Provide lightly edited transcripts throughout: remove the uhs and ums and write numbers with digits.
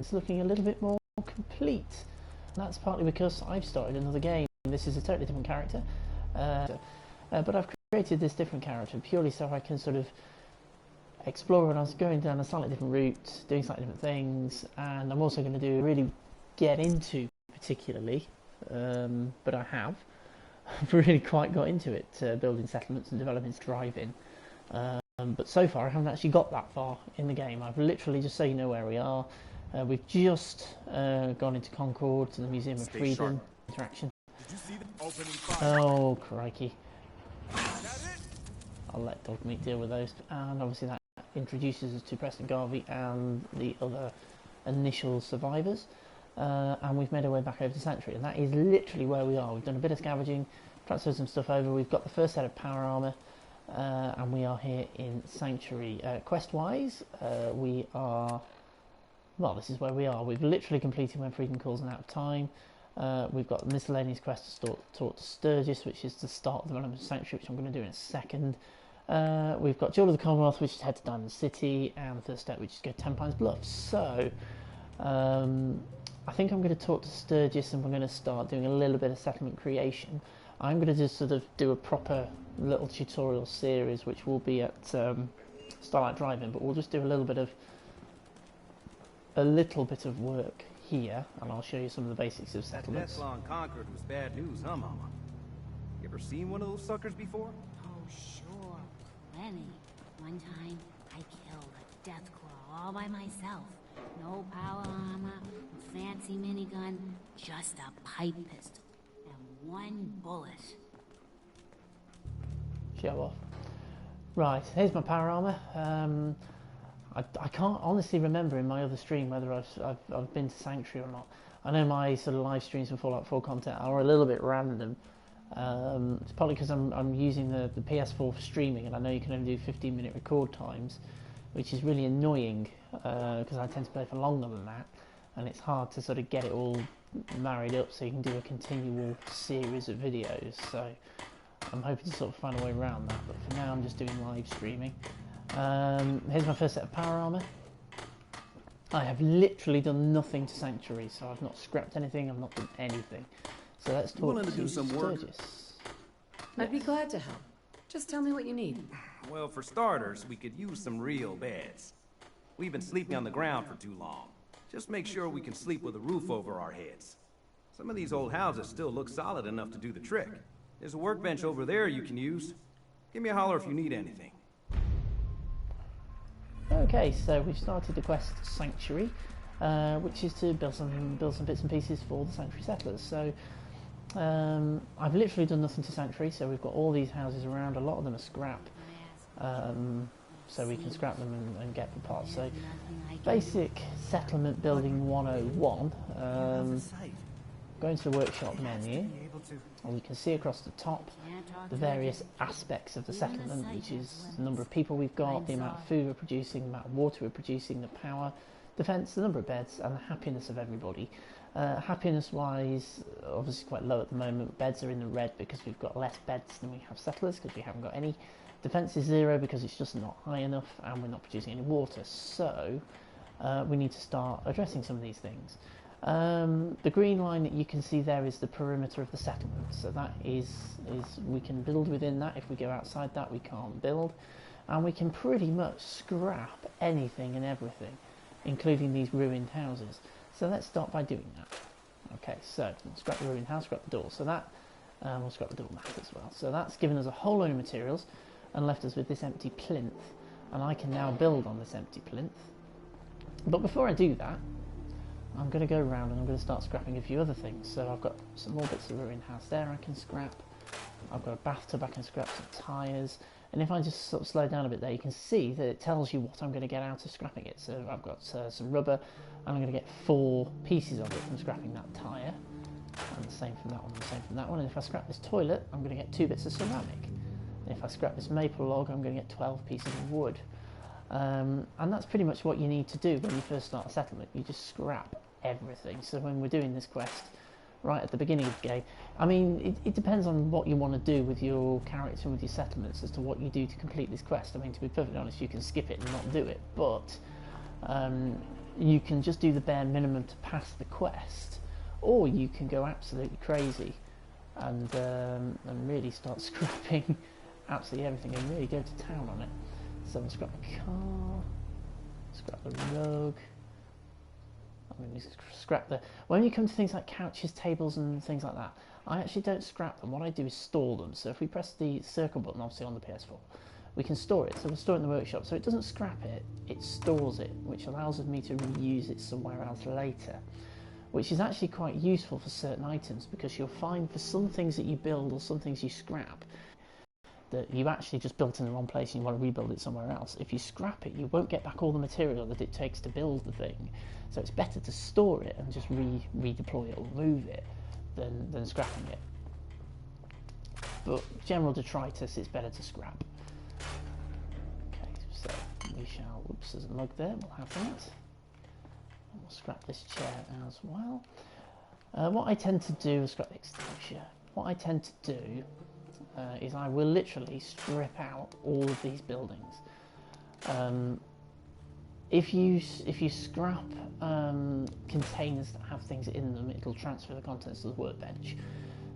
it's looking a little bit more complete. And that's partly because I've started another game. This is a totally different character, but I've created this different character purely so I can sort of explore, and I was going down a slightly different route, doing slightly different things, and I'm also going to really get into particularly, but I have really quite got into it, building settlements and developing driving. But so far I haven't actually got that far in the game. I've literally, just so you know where we are, we've just gone into Concord to the Museum of Freedom interaction. Oh crikey. I'll let Dogmeat deal with those, and obviously that introduces us to Preston Garvey and the other initial survivors, and we've made our way back over to Sanctuary, and that is literally where we are. We've done a bit of scavenging, transferred some stuff over, we've got the first set of power armour, and we are here in Sanctuary. Quest-wise, we are, well, this is where we are. We've literally completed When Freedom Calls and Out of Time. We've got the miscellaneous quest to talk to Sturgis, which is to start the development of Sanctuary, which I'm going to do in a second. We've got Jewel of the Commonwealth, which is head to Diamond City, and the first step, which is go 10 Pines Bluff. So, I think I'm going to talk to Sturgis, and we're going to start doing a little bit of settlement creation. I'm going to just sort of do a proper little tutorial series, which will be at Starlight Drive-In, but we'll just do a little bit of work here, and I'll show you some of the basics of settlements. That long Concord was bad news, huh, Mama? You ever seen one of those suckers before? Oh, sure. Plenty. One time, I killed a Deathclaw all by myself. No power armor, fancy minigun, just a pipe pistol. And one bullet. Show off. Right, here's my power armor. I can't honestly remember in my other stream whether I've been to Sanctuary or not. I know my sort of live streams for Fallout 4 content are a little bit random. It's probably because I'm using the PS4 for streaming, and I know you can only do 15-minute record times, which is really annoying because I tend to play for longer than that, and it's hard to sort of get it all married up so you can do a continual series of videos. So I'm hoping to sort of find a way around that, but for now I'm just doing live streaming. Here's my first set of power armour. I have literally done nothing to Sanctuary, so I've not scrapped anything, I've not done anything. So let's talk to Sturgis. I'd be glad to help. Just tell me what you need. Well, for starters, we could use some real beds. We've been sleeping on the ground for too long. Just make sure we can sleep with a roof over our heads. Some of these old houses still look solid enough to do the trick. There's a workbench over there you can use. Give me a holler if you need anything. Okay, so we've started the quest Sanctuary, which is to build some bits and pieces for the Sanctuary settlers. So I've literally done nothing to Sanctuary, so we've got all these houses around. A lot of them are scrap, so we can scrap them and get the parts. So basic settlement building 101. Go into the workshop menu, and you can see across the top the various aspects of the settlement, which is the number of people we've got, the amount of food we're producing, the amount of water we're producing, the power, defence, the number of beds, and the happiness of everybody. Happiness wise, obviously quite low at the moment. Beds are in the red because we've got less beds than we have settlers, because we haven't got any. Defence is 0 because it's just not high enough, and we're not producing any water. So we need to start addressing some of these things. The green line that you can see there is the perimeter of the settlement, so that is we can build within that. If we go outside that, we can't build, and we can pretty much scrap anything and everything, including these ruined houses. So let's start by doing that. Okay, so we'll scrap the ruined house, scrap the door, so that we'll scrap the door mat as well. So that's given us a whole load of materials and left us with this empty plinth, and I can now build on this empty plinth. But before I do that, I'm going to go around and I'm going to start scrapping a few other things. So I've got some more bits of ruined house there I can scrap. I've got a bathtub I can scrap, some tyres. And if I just sort of slow down a bit there, you can see that it tells you what I'm going to get out of scrapping it. So I've got some rubber, and I'm going to get 4 pieces of it from scrapping that tyre. And the same from that one, and the same from that one. And if I scrap this toilet, I'm going to get 2 bits of ceramic. And if I scrap this maple log, I'm going to get 12 pieces of wood. And that's pretty much what you need to do when you first start a settlement. You just scrap everything. So when we're doing this quest right at the beginning of the game, I mean, it depends on what you want to do with your character and with your settlements as to what you do to complete this quest. I mean, to be perfectly honest, you can skip it and not do it, but you can just do the bare minimum to pass the quest, or you can go absolutely crazy and really start scrapping absolutely everything and really go to town on it. So I'm going to scrap the car, scrap the rug. I'm going to scrap the... When you come to things like couches, tables and things like that, I actually don't scrap them. What I do is store them. So if we press the circle button, obviously on the PS4, we can store it. So we'll store it in the workshop. So it doesn't scrap it, it stores it, which allows me to reuse it somewhere else later, which is actually quite useful for certain items, because you'll find for some things that you build or some things you scrap, that you actually just built in the wrong place and you want to rebuild it somewhere else. If you scrap it, you won't get back all the material that it takes to build the thing. So it's better to store it and just redeploy it or move it than scrapping it. But general detritus, it's better to scrap. Okay, so we shall, whoops, there's a mug there, we'll have that. And we'll scrap this chair as well. What I tend to do is scrap the extinguisher. What I tend to do is I will literally strip out all of these buildings. If you scrap containers that have things in them, it'll transfer the contents to the workbench.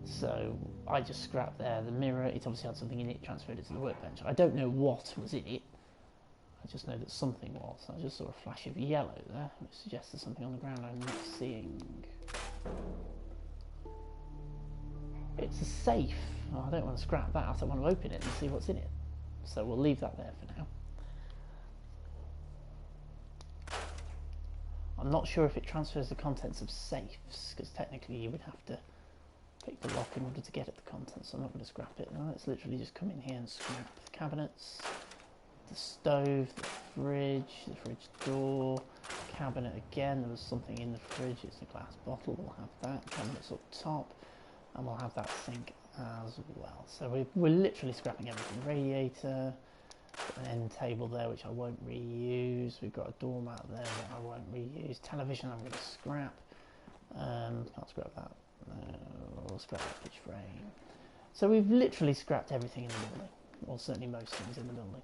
So I just scrapped there the mirror. It obviously had something in it, transferred it to the workbench. I don't know what was in it. I just know that something was. I just saw a flash of yellow there, which suggests there's something on the ground I'm not seeing. It's a safe. Oh, I don't want to scrap that. I want to open it and see what's in it. So we'll leave that there for now. I'm not sure if it transfers the contents of safes, because technically you would have to pick the lock in order to get at the contents, so I'm not going to scrap it. No, let's literally just come in here and scrap the cabinets, the stove, the fridge door, cabinet again. There was something in the fridge, it's a glass bottle, we'll have that. Cabinets up top, and we'll have that sink as well. So we're literally scrapping everything. Radiator, an end table there which I won't reuse. We've got a doormat there that I won't reuse. Television I'm going to scrap. Can't scrap that. We'll scrap that fridge frame. So we've literally scrapped everything in the building, or certainly most things in the building.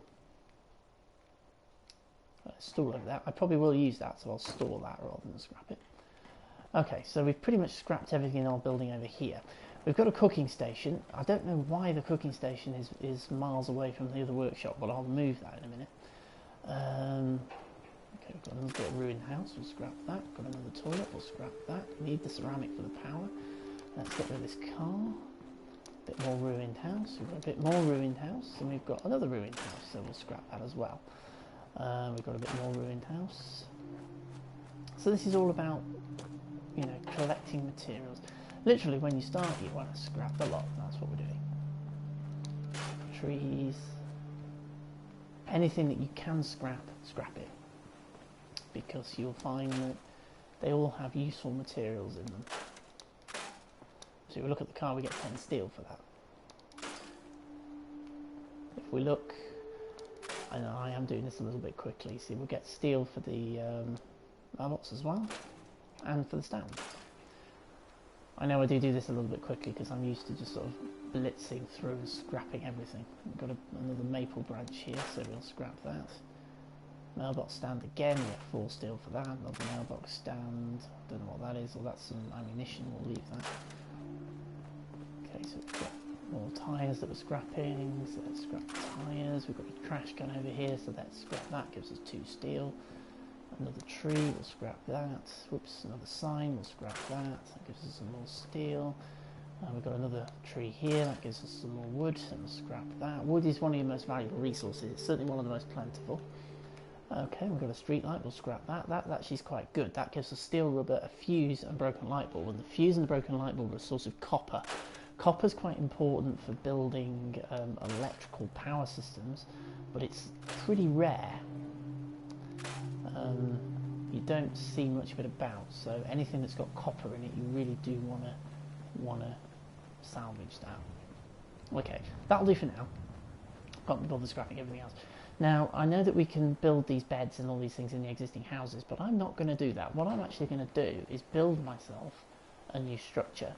Store over that. I probably will use that, so I'll store that rather than scrap it. Okay, so we've pretty much scrapped everything in our building over here. We've got a cooking station. I don't know why the cooking station is miles away from the other workshop, but I'll move that in a minute. Okay, we've got another bit of ruined house, we'll scrap that. Got another toilet, we'll scrap that. Need the ceramic for the power. Let's get rid of this car. A bit more ruined house. We've got a bit more ruined house, and we've got another ruined house, so we'll scrap that as well. We've got a bit more ruined house. So this is all about, you know, collecting materials. Literally, when you start, you want to scrap the lot. That's what we're doing. Trees. Anything that you can scrap, scrap it. Because you'll find that they all have useful materials in them. So if we look at the car, we get 10 steel for that. If we look, I know I am doing this a little bit quickly, see, we'll get steel for the robots as well, and for the stand. I know I do this a little bit quickly because I'm used to just sort of blitzing through and scrapping everything. We've got another maple branch here, so we'll scrap that. Mailbox stand again, we get 4 steel for that. Another mailbox stand, don't know what that is, or that's some ammunition, we'll leave that. Okay, so we've got more tyres that we're scrapping, so let's scrap the tyres. We've got a trash can over here, so let's scrap that, gives us 2 steel. Another tree, we'll scrap that. Whoops, another sign, we'll scrap that. That gives us some more steel. We've got another tree here, that gives us some more wood, and we'll scrap that. Wood is one of your most valuable resources, it's certainly one of the most plentiful. Okay, we've got a street light, we'll scrap that. That actually is quite good. That gives us steel, rubber, a fuse, and broken light bulb. And the fuse and the broken light bulb are a source of copper. Copper is quite important for building electrical power systems, but it's pretty rare. You don't see much of it about, so anything that's got copper in it, you really do want to salvage that. Okay, that'll do for now. Can't be bothered scrapping everything else. Now, I know that we can build these beds and all these things in the existing houses, but I'm not going to do that. What I'm actually going to do is build myself a new structure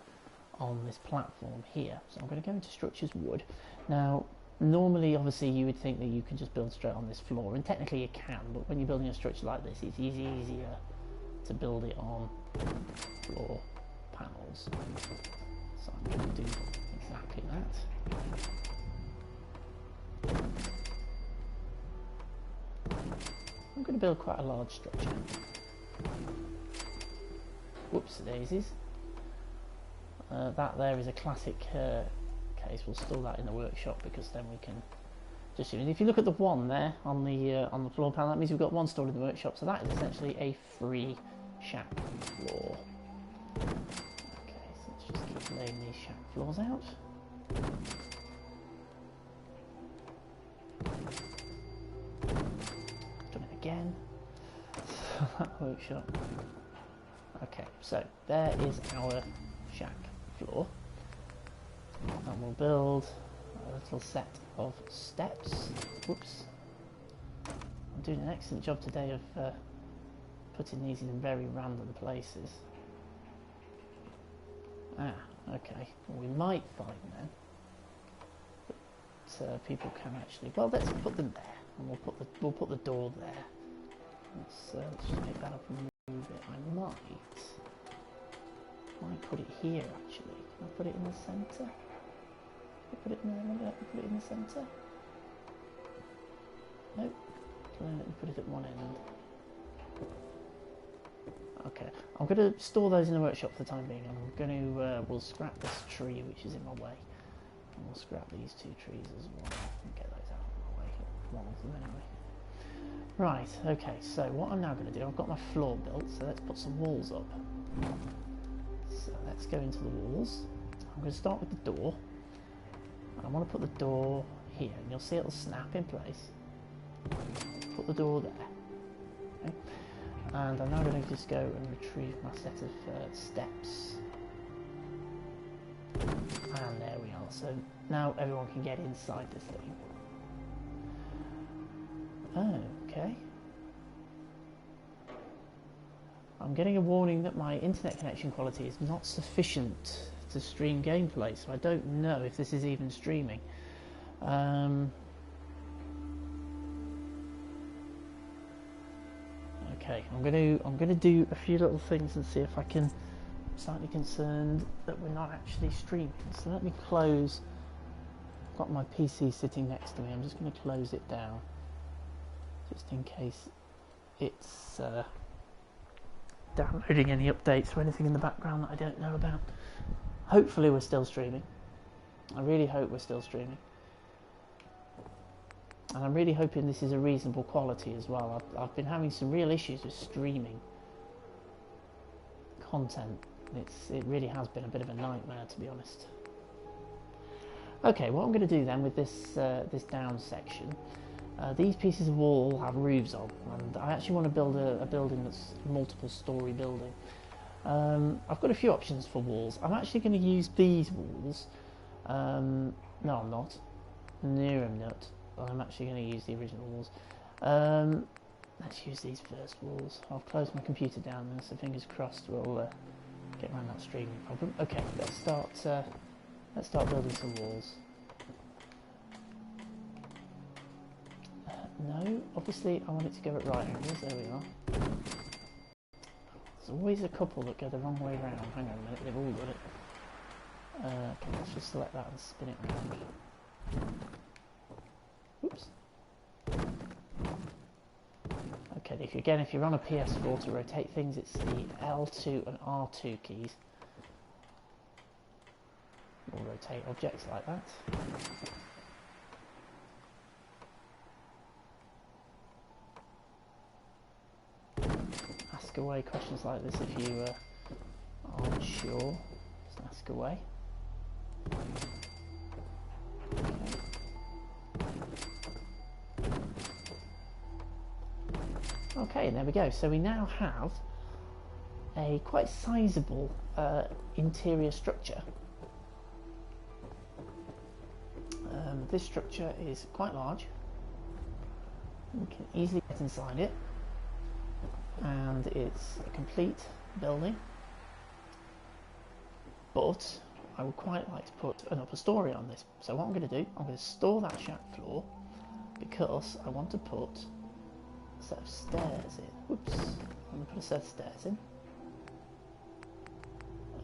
on this platform here. So I'm going to go into structures wood. Now, normally, obviously, you would think that you can just build straight on this floor, and technically you can, but when you're building a structure like this, it's easier to build it on floor panels. So I'm going to do exactly that. I'm going to build quite a large structure. Whoops, daisies. That there is a classic case. We'll store that in the workshop because then we can just use it. If you look at the one there on the floor panel, that means we've got one stored in the workshop. So that is essentially a free shack floor. Okay, so let's just keep laying these shack floors out. Done it again. That workshop. Okay, so there is our shack floor, and we'll build a little set of steps. Whoops. I'm doing an excellent job today of putting these in very random places. Ah, okay. Well, we might find then that people can actually. Well, let's put them there, and we'll put the door there. Let's just pick that up and move it. I might put it here actually. Can I put it in the centre? Put it in there. Put it in the centre. Nope. Let me put it at one end. Okay, I'm going to store those in the workshop for the time being. I'm going to we'll scrap this tree which is in my way, and we'll scrap these two trees as well and get those out of my way. One of them anyway. Right. Okay. So what I'm now going to do, I've got my floor built, so let's put some walls up. So let's go into the walls. I'm going to start with the door. I want to put the door here, and you'll see it'll snap in place. Put the door there. Okay. And I'm now going to just go and retrieve my set of steps. And there we are. So now everyone can get inside this thing. Okay. I'm getting a warning that my internet connection quality is not sufficient to stream gameplay, so I don't know if this is even streaming. Okay, I'm gonna do a few little things and see if I can. I'm slightly concerned that we're not actually streaming. So let me close. I've got my PC sitting next to me. I'm just going to close it down, just in case it's downloading any updates or anything in the background that I don't know about. Hopefully we're still streaming. I really hope we're still streaming. And I'm really hoping this is a reasonable quality as well. I've been having some real issues with streaming content. It really has been a bit of a nightmare, to be honest. Okay, what I'm going to do then with this this down section, these pieces of wall have roofs on, and I actually want to build a building that's a multiple story building. I've got a few options for walls. I'm actually going to use these walls. No, I'm not. No, I'm not. I'm actually going to use the original walls. Let's use these first walls. I'll close my computer down then, so fingers crossed we'll get around that streaming problem. Okay, let's start building some walls. No, obviously I want it to go at right angles. There we are. There's always a couple that go the wrong way round. Hang on a minute, they've all got it. Okay, let's just select that and spin it round. Oops. Okay, if you're on a PS4 to rotate things, it's the L2 and R2 keys. We'll rotate objects like that. Ask away questions like this if you aren't sure. Just ask away. Okay, there we go. So we now have a quite sizable interior structure. This structure is quite large. We can easily get inside it, and it's a complete building. But I would quite like to put an upper story on this. So what I'm going to do, I'm going to store that shack floor because I want to put a set of stairs in. Whoops. I'm going to put a set of stairs in.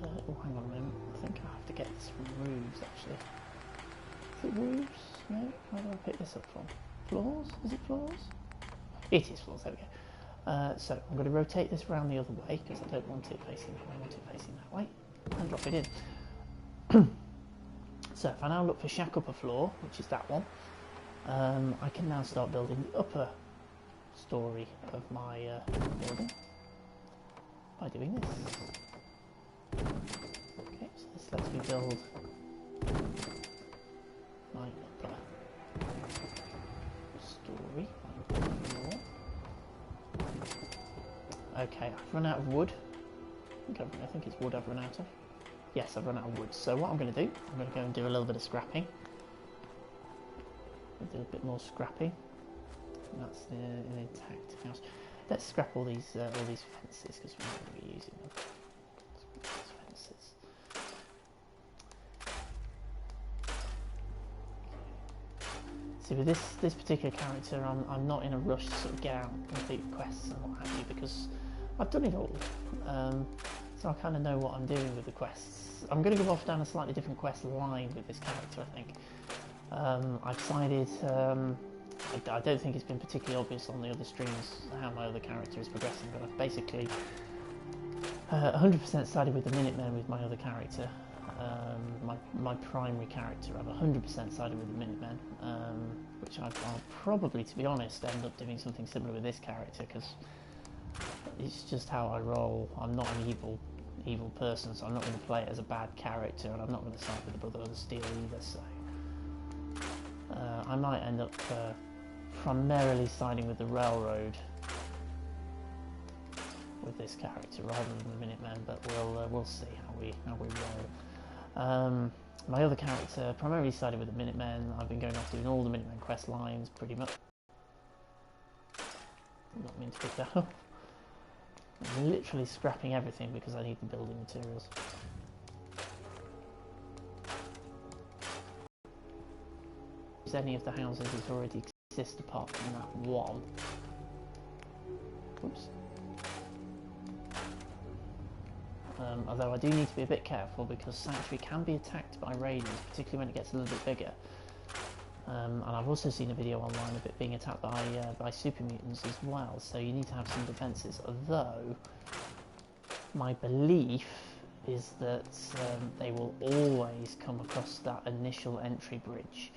Oh, hang on a moment. I think I have to get this from roofs, actually. Is it roofs? No? Where do I pick this up from? Floors? Is it floors? It is floors, there we go. So I'm going to rotate this around the other way, because I don't want it facing that way, I want it facing that way. And drop it in. So if I now look for shack upper floor, which is that one, I can now start building the upper story of my building by doing this. Okay, so this lets me build my upper story, my upper floor. Okay, I've run out of wood. I think it's wood I've run out of. Yes, I've run out of wood. So what I'm going to do, I'm going to go and do a little bit of scrapping. Do a bit more scrapping. And that's an intact house. Let's scrap all these fences because we're not going to be using them. These fences. See, with this particular character, I'm not in a rush to sort of get out and complete quests and what have you because I've done it all. So I kind of know what I'm doing with the quests. I'm going to go off down a slightly different quest line with this character, I think. I've decided, I don't think it's been particularly obvious on the other streams how my other character is progressing, but I've basically 100% sided with the Minutemen with my other character. My primary character, I've 100% sided with the Minutemen, which I'll probably, to be honest, end up doing something similar with this character, because it's just how I roll. I'm not an evil person, so I'm not going to play it as a bad character, and I'm not going to side with the Brotherhood of Steel either, so I might end up primarily siding with the Railroad with this character rather than the Minutemen, but we'll see how we roll. My other character primarily sided with the Minutemen. I've been going off doing all the Minutemen quest lines pretty much. I'm not mean to pick that up. I'm literally scrapping everything because I need the building materials. Any of the houses that already exist apart from that one. Oops. Although I do need to be a bit careful because Sanctuary can be attacked by raiders, particularly when it gets a little bit bigger. And I've also seen a video online of it being attacked by super mutants as well, so you need to have some defences. Although, my belief is that they will always come across that initial entry bridge.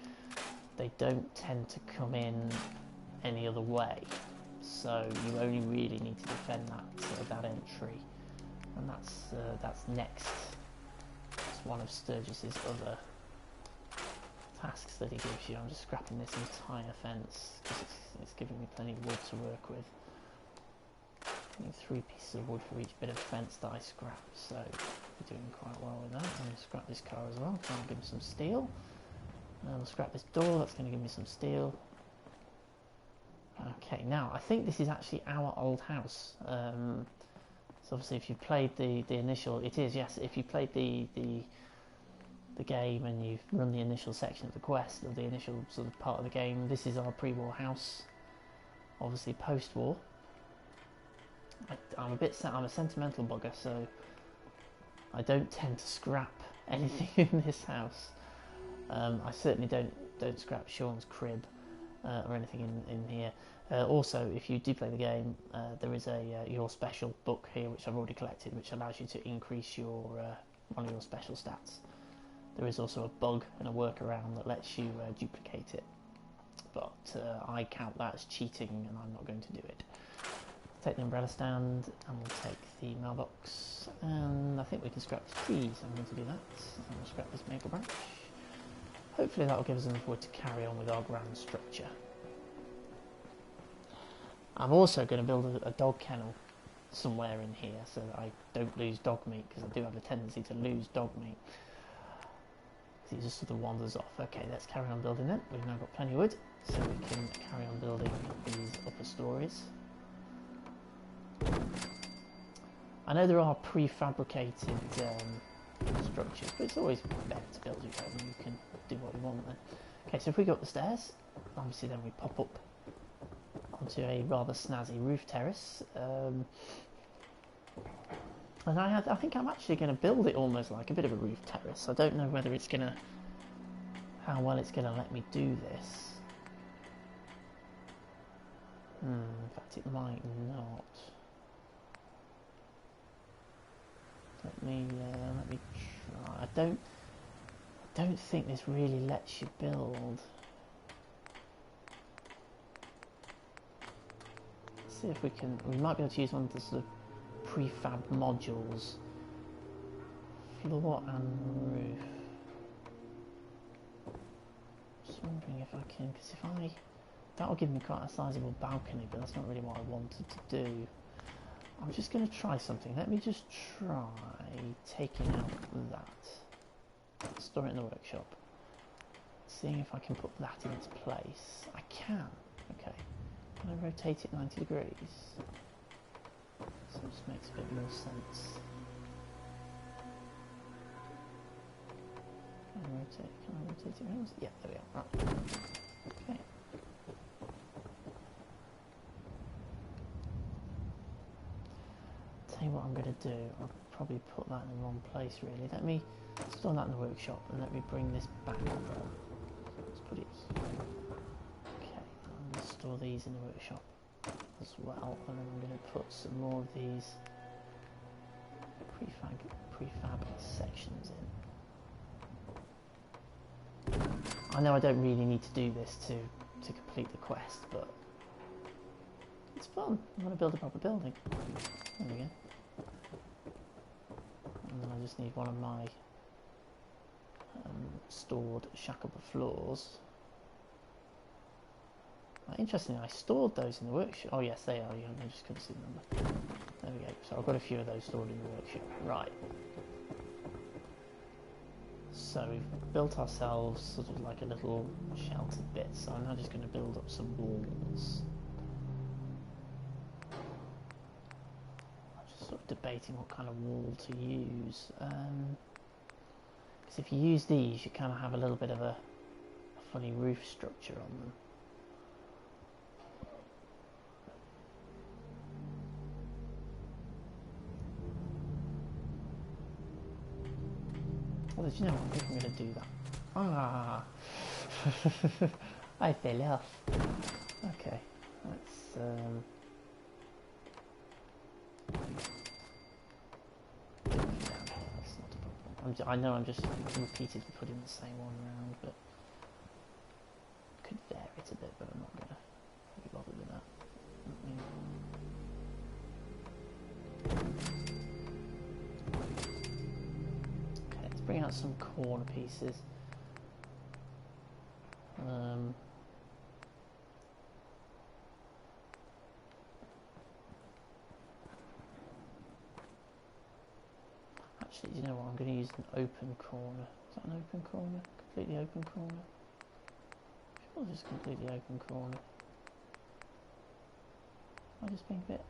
They don't tend to come in any other way, so you only really need to defend that entry, and that's next. It's one of Sturgis's other tasks that he gives you. I'm just scrapping this entire fence because it's giving me plenty of wood to work with. I need 3 pieces of wood for each bit of fence that I scrap, so we're doing quite well with that. I'm going to scrap this car as well, try and give me some steel. We'll scrap this door, that's going to give me some steel. Okay, now I think this is actually our old house. So obviously if you've played the initial, it is, yes, if you played the game and you've run the initial section of the quest, or the initial sort of part of the game, this is our pre-war house. Obviously post-war. I'm a sentimental bugger, so I don't tend to scrap anything in this house. I certainly don't scrap Sean's crib or anything in here. Also, if you do play the game, there is a your special book here, which I've already collected, which allows you to increase your one of your special stats. There is also a bug and a workaround that lets you duplicate it, but I count that as cheating, and I'm not going to do it. Take the umbrella stand, and we'll take the mailbox, and I think we can scrap the trees. I'm going to do that. And we'll scrap this maple branch. Hopefully that will give us enough wood to carry on with our grand structure. I'm also going to build a dog kennel somewhere in here so that I don't lose dog meat, because I do have a tendency to lose dog meat. He just sort of wanders off. Okay, let's carry on building then. We've now got plenty of wood, so we can carry on building these upper stories. I know there are prefabricated structures, but it's always better to build your own. You can do what you want then. Okay, so if we go up the stairs, obviously then we pop up onto a rather snazzy roof terrace. And I think I'm actually going to build it almost like a bit of a roof terrace. I don't know whether it's going to, how well it's going to let me do this. In fact, it might not. Let me try. I don't think this really lets you build. Let's see if we can. We might be able to use one of the sort of prefab modules. Floor and roof. Just wondering if I can, because if I, that'll give me quite a sizable balcony, but that's not really what I wanted to do. I'm just going to try something. Let me just try taking out that. Store it in the workshop. Seeing if I can put that in its place. I can. Okay. Can I rotate it 90 degrees? So this makes a bit more sense. Can I rotate it around? Yeah, there we are. Right. Okay. Tell you what I'm going to do. I'll probably put that in the wrong place, really. Let me store that in the workshop and let me bring this back over. Let's put it. Okay, I'm going to store these in the workshop as well, and then I'm going to put some more of these prefab sections in. I know I don't really need to do this to complete the quest, but it's fun. I'm going to build a proper building. There we go. And then I just need one of my stored shackable floors. Interestingly, I stored those in the workshop. Oh yes, they are. I just couldn't see them. There we go. So I've got a few of those stored in the workshop. Right. So we've built ourselves sort of like a little sheltered bit. So I'm now just going to build up some walls. I'm just sort of debating what kind of wall to use. Because if you use these, you kind of have a little bit of a funny roof structure on them. Well, did you know what? I think I'm going to do that. Ah! I fell off. Okay, let's that's not a problem. I know I'm just repeatedly putting the same one around, but could vary it a bit, but I'm not going to be bothered with that. Bring out some corner pieces. Actually, do you know what? I'm going to use an open corner. Is that an open corner? Completely open corner? Sure, just completely open corner. Am I just being a bit...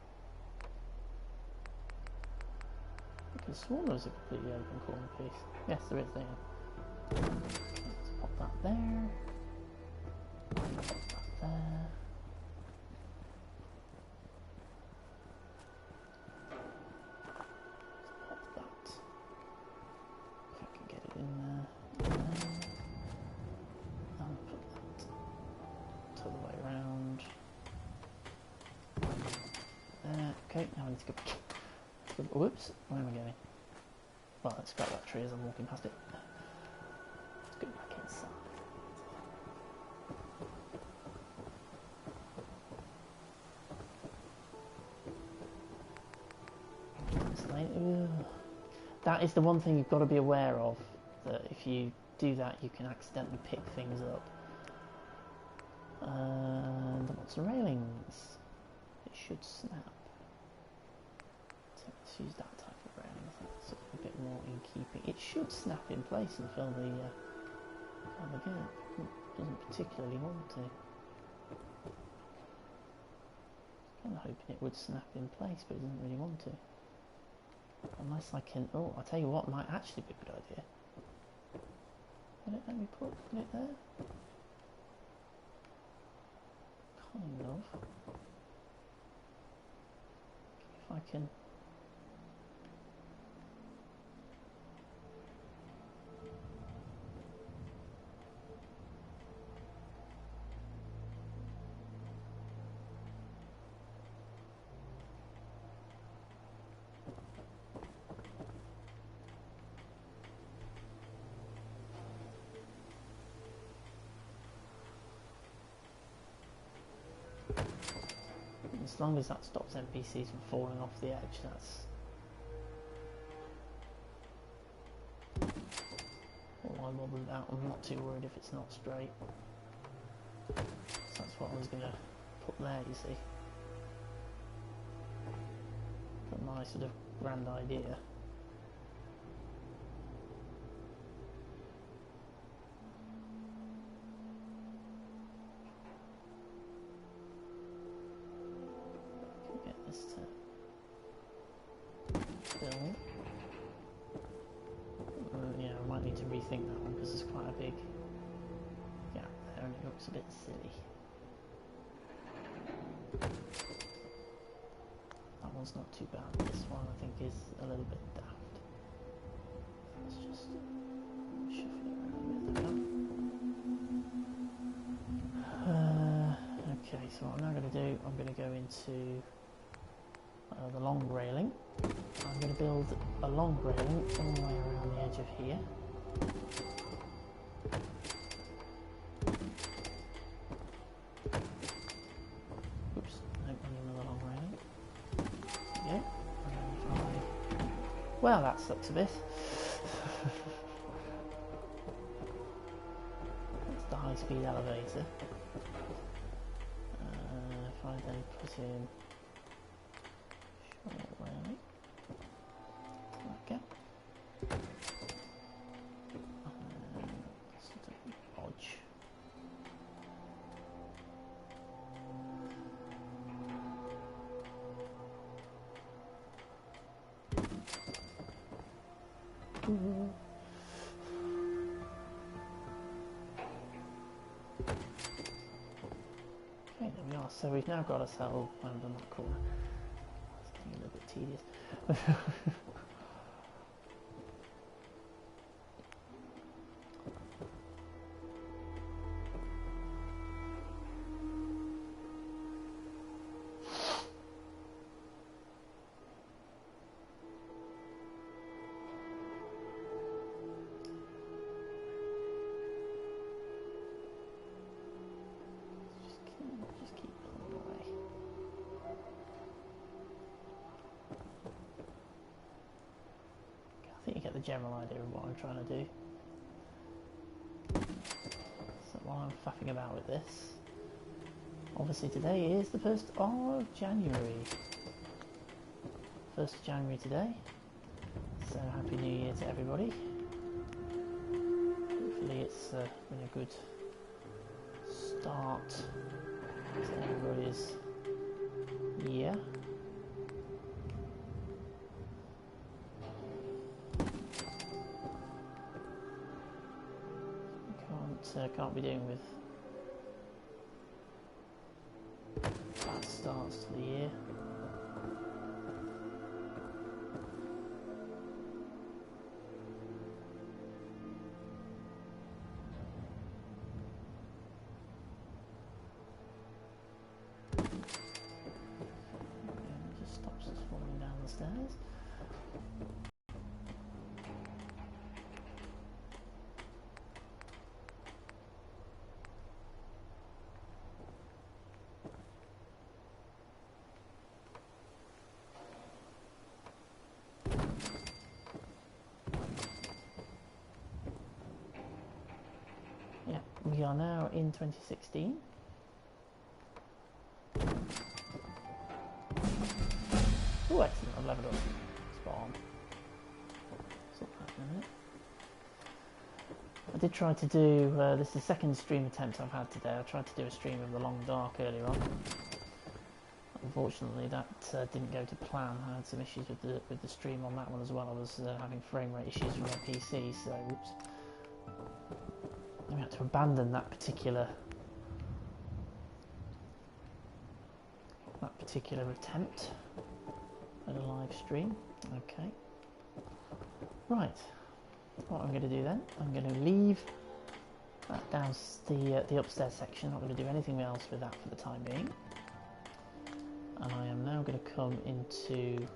I could have sworn there was a completely open corner piece. Yes, there is there. Let's pop that there. Pop that there. Let's pop that. If I can get it in there. And put that the other way around. There. Okay, now I need to go back. Whoops, where am I going? Well, let's grab that tree as I'm walking past it. Let's go back inside. That is the one thing you've got to be aware of, that if you do that you can accidentally pick things up. And lots of railings. It should snap. Let's use that type of railing. That's sort of a bit more in keeping. It should snap in place and fill the gap. It doesn't particularly want to. I'm hoping it would snap in place, but it doesn't really want to. Unless I can... Oh, I'll tell you what might actually be a good idea. Will it let me put it there? kind of. If I can. As long as that stops NPCs from falling off the edge, that's all I'm bothered about. I'm not too worried if it's not straight. So that's what I was going to put there, you see. Got my sort of grand idea. Yeah, I might need to rethink that one because there's quite a big gap there and it looks a bit silly. That one's not too bad. This one I think is a little bit daft. Let's just shuffle it around a bit. Okay, so what I'm now going to do, I'm going to go into the long railing. I'm going to build a long railing all the way around the edge of here. Oops, I need another long railing. There we go. And then well, that sucks a bit. That's the high-speed elevator. If I then put in railing. Okay. Sort of bodge. Okay, there we are. So we've now got ourselves around on that corner. It's getting a little bit tedious. Just keep pulling away. I think you get the general idea of what I'm trying to do. So while I'm faffing about with this, obviously today is the 1st of January. 1st of January today. So Happy New Year to everybody. Hopefully it's been a good start to everybody's year. Can't be doing with bad starts to the year. It just stops us falling down the stairs. We are now in 2016. Oh, excellent, I've leveled up. Spot on. Sort that in a minute. I did try to do, this is the second stream attempt I've had today. I tried to do a stream of The Long Dark earlier on. Unfortunately, that didn't go to plan. I had some issues with the stream on that one as well. I was having frame rate issues with my PC, so whoops. We had to abandon that particular that particular attempt at a live stream. Okay. Right. What I'm going to do then, I'm going to leave that down the upstairs section. I'm not going to do anything else with that for the time being. And I am now going to come into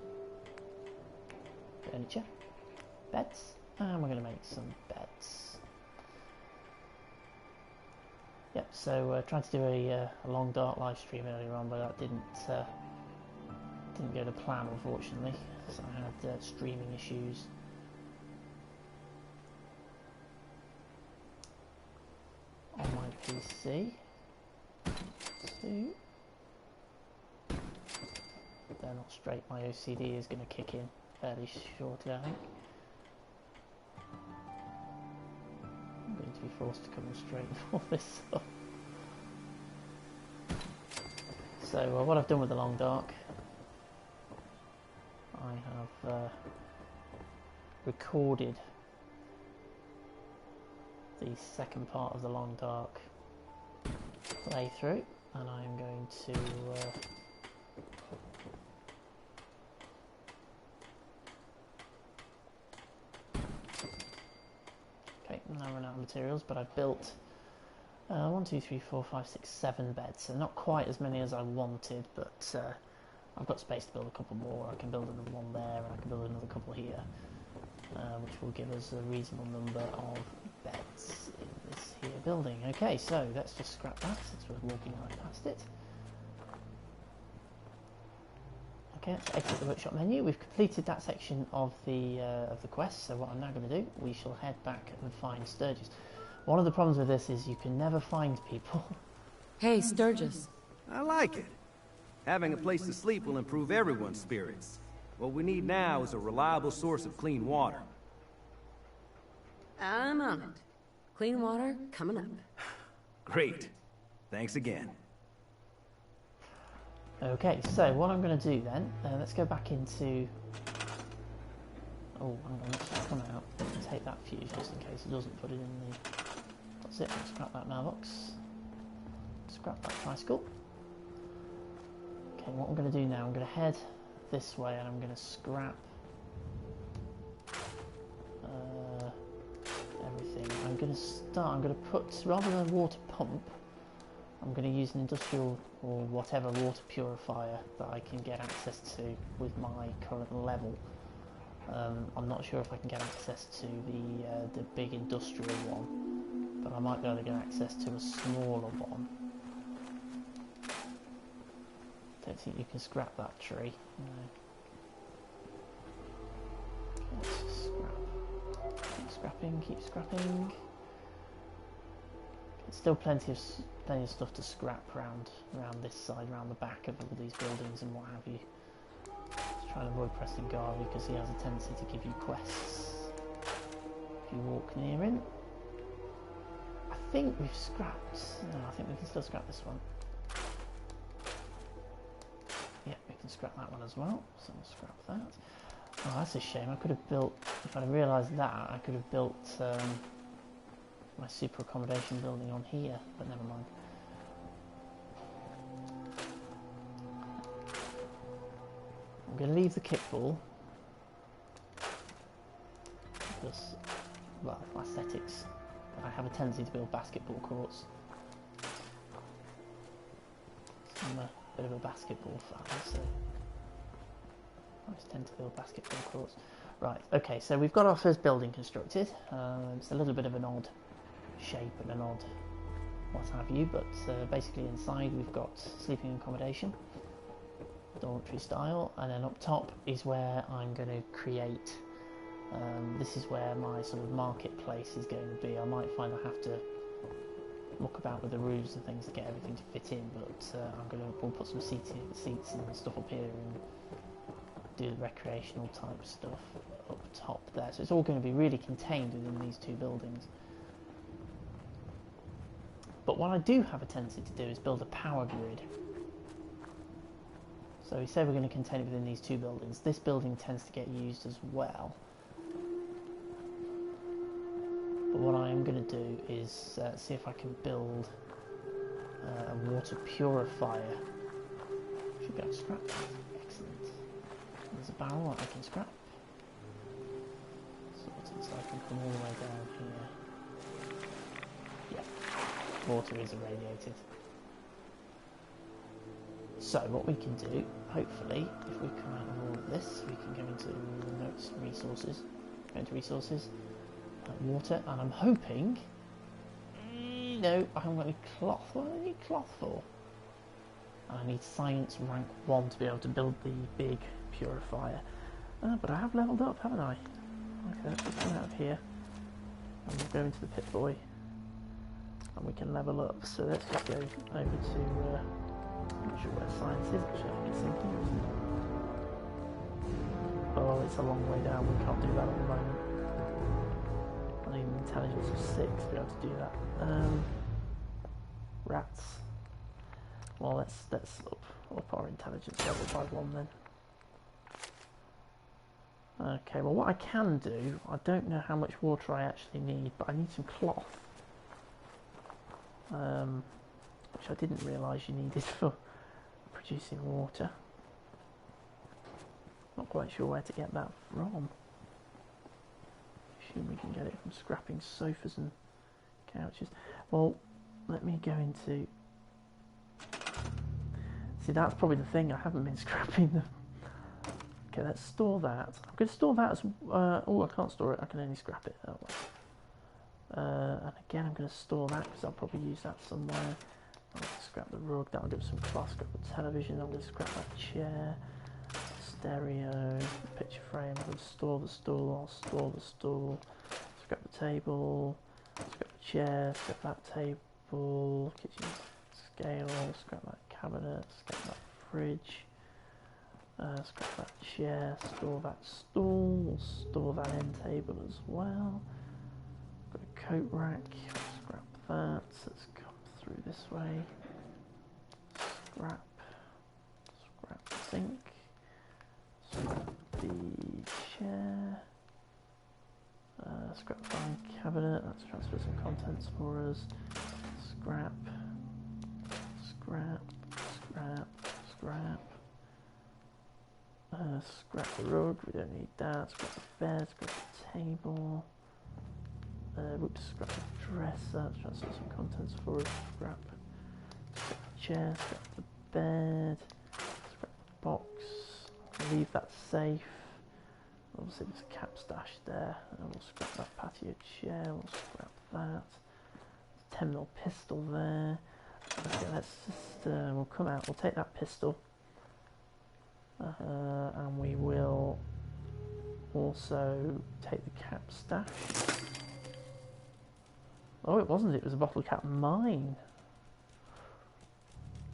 furniture, beds, and we're going to make some beds. Yep, so tried to do a long dark live stream earlier on, but that didn't go to plan, unfortunately. So I had streaming issues. On my PC. So they're not straight. My OCD is going to kick in fairly shortly, I think. I'm going to be forced to come and straighten all this up. So what I've done with the long dark, I have recorded the second part of the long dark playthrough, and I'm going to okay, now run out of materials, but I've built 1, 2, 3, 4, 5, 6, 7 beds, so not quite as many as I wanted, but I've got space to build a couple more. I can build another one there, and I can build another couple here, which will give us a reasonable number of beds in this here building. Okay, so let's just scrap that since we're walking right past it. Okay, let's exit the workshop menu. We've completed that section of the quest, so what I'm now going to do, we shall head back and find Sturgis. One of the problems with this is you can never find people. Hey, Sturgis. I like it. Having a place to sleep will improve everyone's spirits. What we need now is a reliable source of clean water. I'm on it. Clean water coming up. Great. Thanks again. Okay, so what I'm going to do then, let's go back into... Oh, hang on, let's just come out and take that fuse just in case it doesn't put it in the... That's it, we'll scrap that mailbox. Scrap that tricycle. Okay, what I'm going to do now, I'm going to head this way and I'm going to scrap everything. I'm going to put, rather than a water pump, I'm going to use an industrial or whatever water purifier that I can get access to with my current level. I'm not sure if I can get access to the big industrial one, but I might be able to get access to a smaller one. Don't think you can scrap that tree. No. Let's just scrap. Keep scrapping, keep scrapping. There's still plenty of stuff to scrap around this side, around the back of all these buildings and what have you. Just trying to avoid pressing Garvey because he has a tendency to give you quests if you walk near him. I think we've scrapped. No, I think we can still scrap this one. Yeah, we can scrap that one as well, so we'll scrap that. Oh, that's a shame. I could have built, if I'd have realised that, I could have built my super accommodation building on here, but never mind. I'm going to leave the kickball because, well, aesthetics. I have a tendency to build basketball courts. So I'm a bit of a basketball fan, so I always tend to build basketball courts. Right, okay, so we've got our first building constructed. It's a little bit of an odd shape and an odd what have you, but basically inside we've got sleeping accommodation, dormitory style, and then up top is where I'm going to create, this is where my sort of marketplace is going to be. I might find I have to look about with the roofs and things to get everything to fit in, but we'll put some seats and stuff up here and do the recreational type stuff up top there. So it's all going to be really contained within these two buildings. But what I do have a tendency to do is build a power grid. So we say we're going to contain it within these two buildings. This building tends to get used as well. But what I am going to do is see if I can build a water purifier. Should be able to scrap that. Excellent. There's a barrel that I can scrap. Sorted, so I can come all the way down here. Yeah, water is irradiated. So what we can do, hopefully, if we come out of all of this, we can go into notes, resources, water, and I'm hoping, no, I haven't got any cloth. What do I need cloth for? I need science rank 1 to be able to build the big purifier. But I have leveled up, haven't I? Okay, let's just come out of here, and we'll go into the pit boy, and we can level up. So let's just go over to, I'm not sure where science is, actually. I think it's in here, isn't it? Oh, it's a long way down. We can't do that at the moment. I need an intelligence of 6 to be able to do that. Rats. Well, let's up our intelligence level by 1 then. Okay, well what I can do, I don't know how much water I actually need, but I need some cloth. Which I didn't realise you needed for producing water. Not quite sure where to get that from. Assume we can get it from scrapping sofas and couches. Well, let me go into... See, that's probably the thing, I haven't been scrapping them. Okay, let's store that. I'm going to store that as... oh, I can't store it, I can only scrap it. Oh, well. And again, I'm going to store that because I'll probably use that somewhere. I'm going to scrap the rug, that'll give some cloth, scrap the television, I'm going to scrap that chair, stereo, picture frame, I'm going to store the stool, I'll store the stool, scrap the table, scrap the chair, scrap that table, kitchen scale, scrap that cabinet, scrap that fridge, scrap that chair, store that stool, store that end table as well. Got a coat rack, scrap that, let's come through this way, scrap the sink, scrap the chair, scrap the filing cabinet, let's transfer some contents for us, scrap, scrap the rug, we don't need that, scrap the bed, scrap the table, whoops, scrap the dresser, let's transfer some contents for us, scrap the chair, scrap the bed, scrap the box, leave that safe, obviously there's a cap stash there, and we'll scrap that patio chair, we'll scrap that, 10mm pistol there. Okay, let's just, we'll come out, we'll take that pistol, and we will also take the cap stash. Oh, it wasn't, it was a bottle cap mine.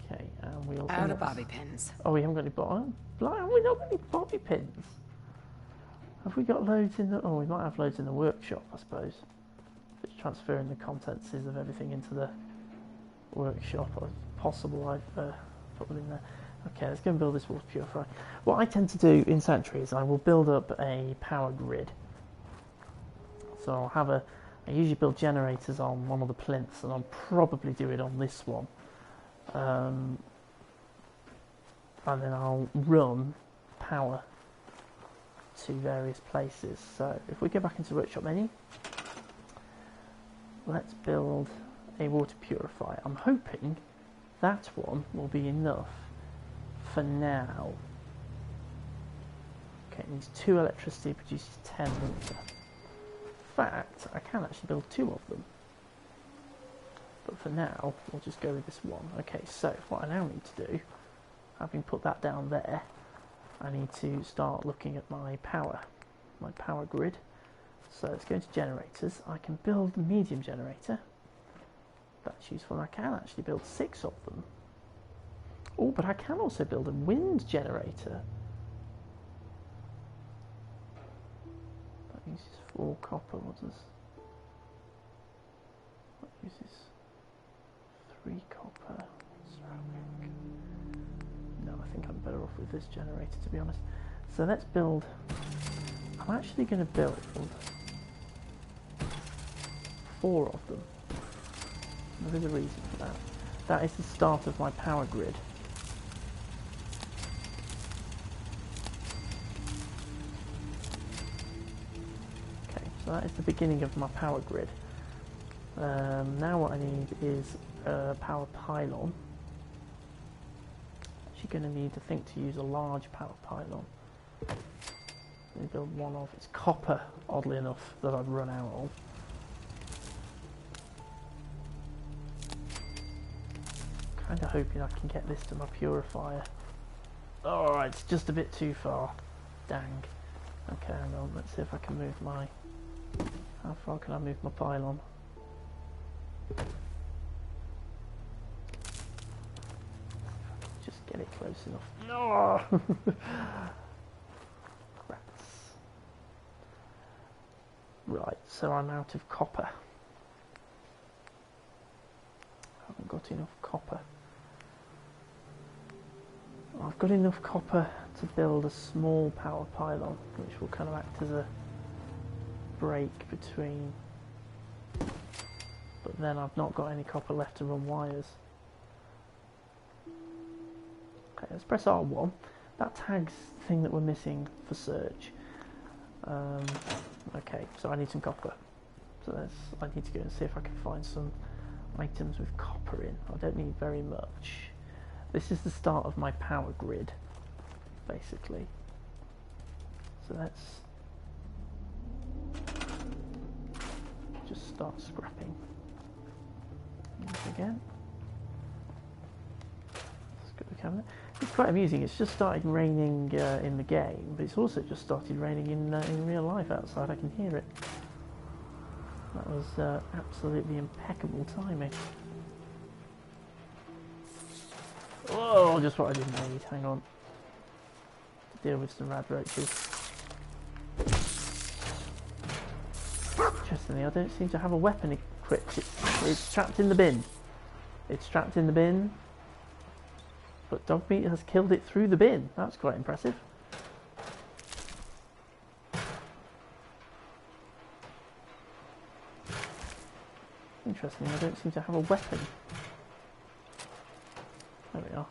Okay, and we'll... Out of bobby pins. Oh, we haven't got any bobby... Have we not got any bobby pins? Have we got loads in the... Oh, we might have loads in the workshop, I suppose. It's transferring the contents of everything into the workshop, or possible I've put them in there. Okay, let's go and build this water purifier. What I tend to do in Sanctuary is I will build up a power grid. So I'll have a... I usually build generators on one of the plinths, and I'll probably do it on this one. And then I'll run power to various places. So if we go back into the workshop menu, let's build a water purifier. I'm hoping that one will be enough for now. Okay, it needs 2 electricity, produces 10 water. In fact, I can actually build 2 of them. But for now, we'll just go with this one. Okay, so what I now need to do, having put that down there, I need to start looking at my power grid. So let's go into generators. I can build a medium generator. That's useful. I can actually build 6 of them. Oh, but I can also build a wind generator. That uses 4 copper. What does... That uses 3 copper. Ceramic. No, I think I'm better off with this generator, to be honest. So let's build... I'm actually going to build 4 of them. There is a reason for that. That is the start of my power grid. So that is the beginning of my power grid. Now what I need is a power pylon. Actually going to need to think to use a large power pylon. Let me build one of. It's copper, oddly enough, that I've run out of. Kind of hoping I can get this to my purifier. Oh, it's just a bit too far. Dang. Okay, hang on. Let's see if I can move my... How far can I move my pylon? Just get it close enough. No! Rats. Right, so I'm out of copper. I haven't got enough copper. I've got enough copper to build a small power pylon, which will kind of act as a break between, but then I've not got any copper left to run wires. Okay, let's press R1. That tags the thing that we're missing for search. Okay, so I need some copper. So I need to go and see if I can find some items with copper in. I don't need very much. This is the start of my power grid, basically. So let's just start scrapping. Once again. Let's go to the cabinet. It's quite amusing. It's just started raining in the game, but it's also just started raining in real life outside. I can hear it. That was absolutely impeccable timing. Oh, just what I didn't need. Hang on. Deal with some rad roaches. Interestingly, I don't seem to have a weapon equipped. It's trapped in the bin. It's trapped in the bin. But dog meat has killed it through the bin. That's quite impressive. Interestingly, I don't seem to have a weapon. There we are.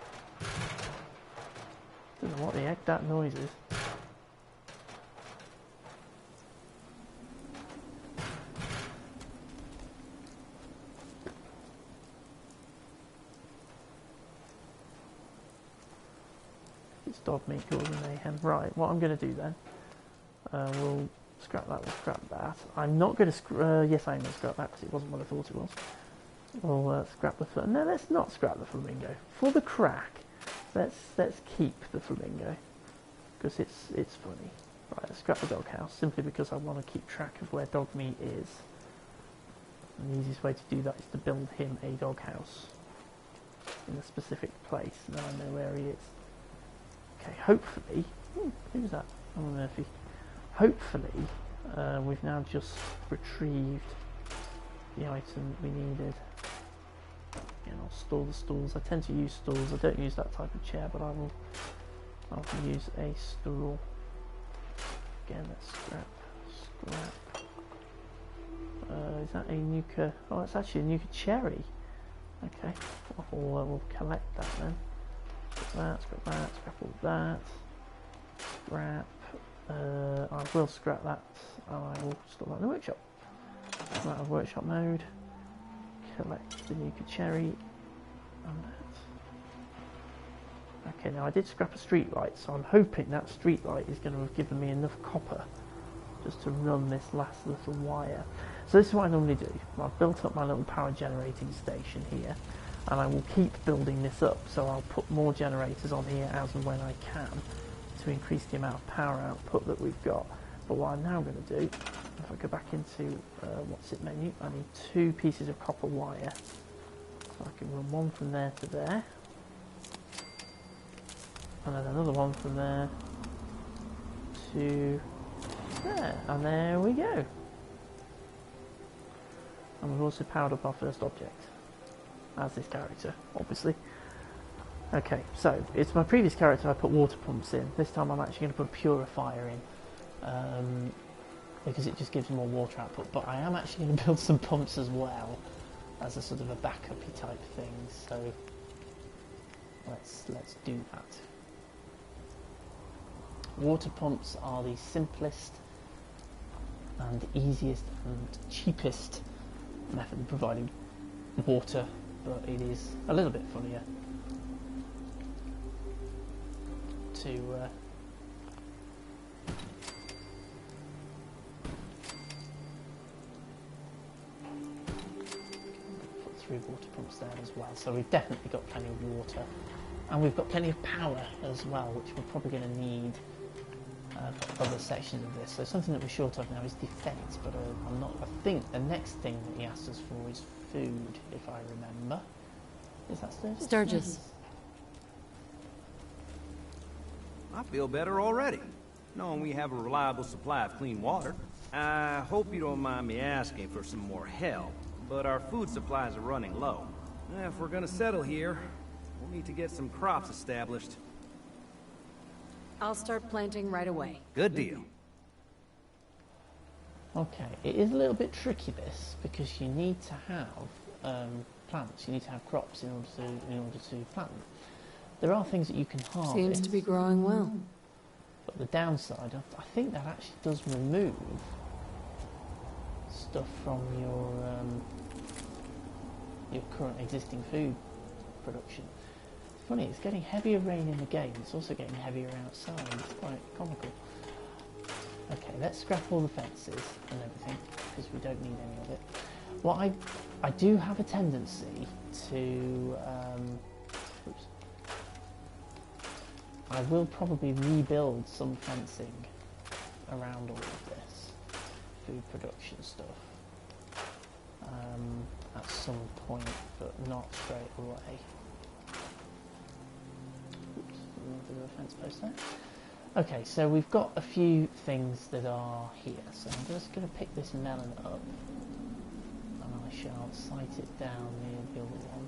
Don't know what the heck that noise is. It's dog meat causing mayhem. Right, what I'm going to do then, we'll scrap that, we'll scrap that. I'm not going to yes, I am going to scrap that because it wasn't what I thought it was. We'll scrap the no, let's not scrap the flamingo. For the crack, let's keep the flamingo because it's funny. Right, let's scrap the doghouse simply because I want to keep track of where dog meat is. And the easiest way to do that is to build him a doghouse in a specific place. Now I know where he is. Okay, hopefully, who's that? Oh, Murphy. Hopefully, we've now just retrieved the item we needed. Again, I'll store the stools. I tend to use stools. I don't use that type of chair, but I'll use a stool. Again, let's scrap. Is that a nuka? Oh, it's actually a nuka cherry. Okay, we'll collect that then. Scrap that, scrap all that. Scrap. I will scrap that. I will store that in the workshop. Out of workshop mode. Collect the nuka cherry. And that. Okay, now I did scrap a street light, so I'm hoping that street light is going to have given me enough copper just to run this last little wire. So this is what I normally do. I've built up my little power generating station here, and I will keep building this up. So I'll put more generators on here as and when I can to increase the amount of power output that we've got. But what I'm now going to do, if I go back into what's it menu, I need 2 pieces of copper wire. So I can run one from there to there, and then another one from there to there, and there we go. And we've also powered up our first object, as this character, obviously. Okay, so it's my previous character I put water pumps in. This time I'm actually going to put a purifier in, because it just gives more water output. But I am actually going to build some pumps as well, as a sort of a backup-y type thing. So let's do that. Water pumps are the simplest and and easiest and cheapest method of providing water, but it is a little bit funnier to put 3 water pumps there as well. So we've definitely got plenty of water, and we've got plenty of power as well, which we're probably going to need for other sections of this. So something that we're short of now is defence, but I think the next thing that he asked us for is food, if I remember. Is that Sturgis? Sturgis. I feel better already, knowing we have a reliable supply of clean water. I hope you don't mind me asking for some more help, but our food supplies are running low. If we're gonna settle here, we'll need to get some crops established. I'll start planting right away. Good deal. Okay, it is a little bit tricky this, because you need to have plants, you need to have crops in order to plant them. There are things that you can harvest. Seems to be growing well. But the downside, I think that actually does remove stuff from your current existing food production. It's funny, it's getting heavier rain in the game, it's also getting heavier outside, it's quite comical. Okay, let's scrap all the fences and everything, because we don't need any of it. What I do have a tendency to, oops. I will probably rebuild some fencing around all of this food production stuff at some point, but not straight away. Oops, a bit of a fence post there. Okay, so we've got a few things that are here, so I'm just going to pick this melon up and I shall site it down near the other one.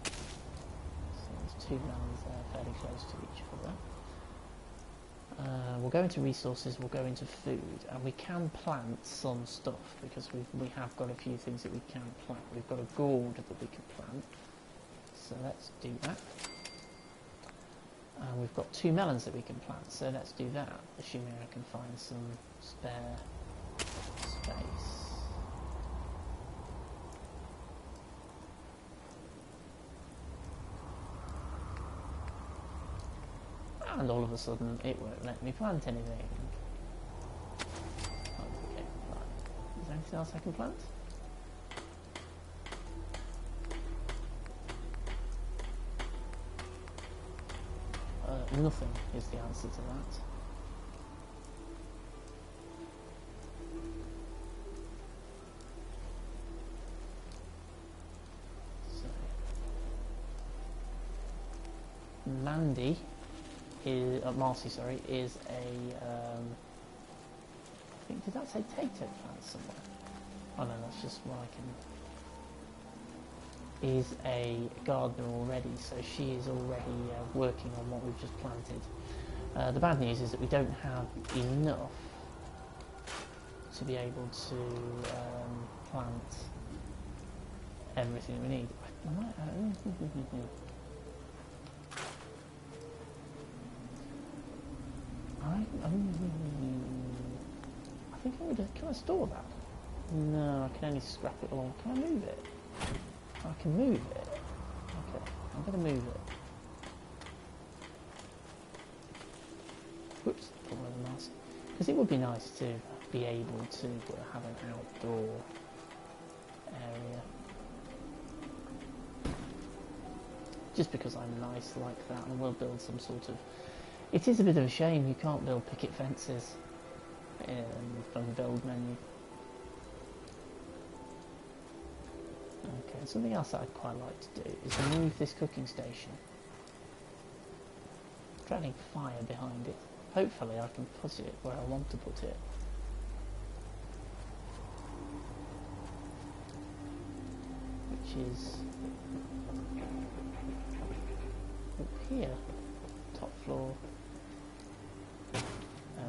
So there's 2 melons there fairly close to each other. We'll go into resources, we'll go into food, and we can plant some stuff because we have got a few things that we can plant. We've got a gourd that we can plant, so let's do that. And we've got 2 melons that we can plant, so let's do that, assuming I can find some spare space. And all of a sudden it won't let me plant anything. Okay, right. Is there anything else I can plant? Nothing is the answer to that. So, Mandy is, Marcy, sorry, is a, I think, did that say potato plant somewhere? Oh no, that's just what I can, is a gardener already, so she is already working on what we've just planted. The bad news is that we don't have enough to be able to plant everything we need. I think I would. Can I store that? No, I can only scrap it all. Can I move it? I can move it. Okay, I'm going to move it. Whoops, put one of the mask. Because it would be nice to be able to have an outdoor area. Just because I'm nice like that, and we'll build some sort of... It is a bit of a shame you can't build picket fences from the build menu. Okay, something else that I'd quite like to do is move this cooking station. Dragging fire behind it. Hopefully I can put it where I want to put it. Which is up here. Top floor. There